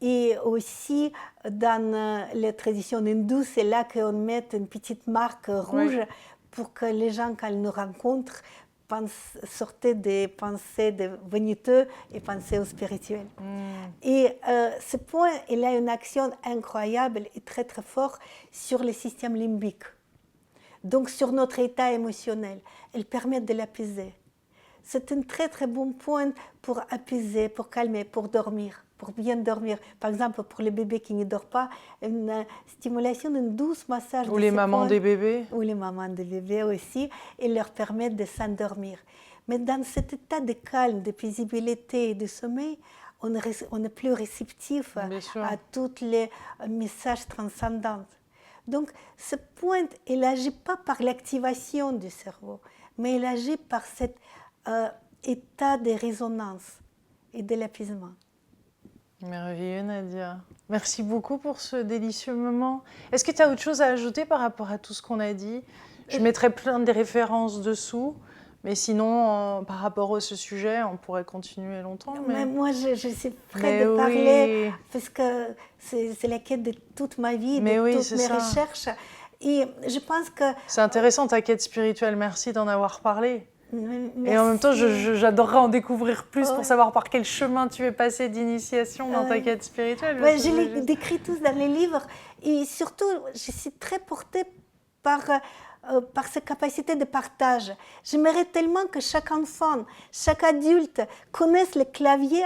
Et aussi, dans les traditions hindoues, c'est là qu'on met une petite marque rouge pour que les gens, quand ils nous rencontrent, sortent des pensées de vaniteux et pensées au spirituel. Et ce point, il a une action incroyable et très très forte sur le système limbique. Donc sur notre état émotionnel. Elle permet de l'apaiser. C'est un très très bon point pour apaiser, pour calmer, pour dormir. Pour bien dormir. Par exemple, pour les bébés qui ne dorment pas, une stimulation, un doux massage. Ou les mamans des bébés. Ou les mamans des bébés aussi, et leur permettre de s'endormir. Mais dans cet état de calme, de paisibilité et de sommeil, on est plus réceptif à tous les messages transcendants. Donc, ce point, il n'agit pas par l'activation du cerveau, mais il agit par cet état de résonance et de l'apaisement. Merveilleux, Nadia. Merci beaucoup pour ce délicieux moment. Est-ce que tu as autre chose à ajouter par rapport à tout ce qu'on a dit? Je mettrai plein de références dessous, mais sinon, par rapport à ce sujet, on pourrait continuer longtemps. Mais moi, je suis prête de parler, parce que c'est la quête de toute ma vie, de toutes mes recherches. Et je pense que... C'est intéressant, ta quête spirituelle. Merci d'en avoir parlé. Merci. Et en même temps, j'adorerais en découvrir plus pour savoir par quel chemin tu es passé d'initiation dans ta quête spirituelle. Je l'ai décrit tous dans les livres. Et surtout, je suis très portée par cette capacité de partage. J'aimerais tellement que chaque enfant, chaque adulte connaisse le clavier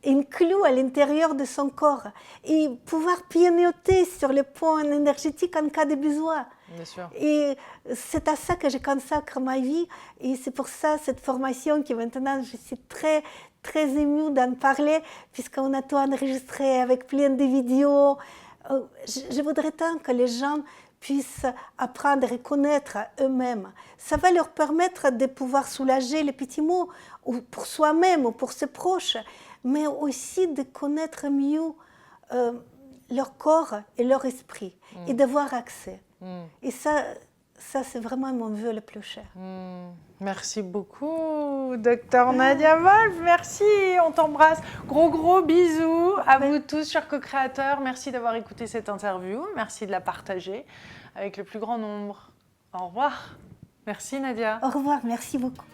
inclus à l'intérieur de son corps et pouvoir pianoter sur le point énergétique en cas de besoin. Bien sûr. Et c'est à ça que je consacre ma vie. Et c'est pour ça, cette formation qui maintenant, je suis très, très émue d'en parler, puisqu'on a tout enregistré avec plein de vidéos. Je voudrais tant que les gens puissent apprendre à reconnaître eux-mêmes. Ça va leur permettre de pouvoir soulager les petits mots, ou pour soi-même, ou pour ses proches, mais aussi de connaître mieux leur corps et leur esprit, et d'avoir accès. Et ça c'est vraiment mon vœu le plus cher. Merci beaucoup, Dr Nadia Wolf. Merci, on t'embrasse. Gros bisous à vous tous, chers co-créateurs. Merci d'avoir écouté cette interview. Merci de la partager avec le plus grand nombre. Au revoir. Merci, Nadia. Au revoir, merci beaucoup.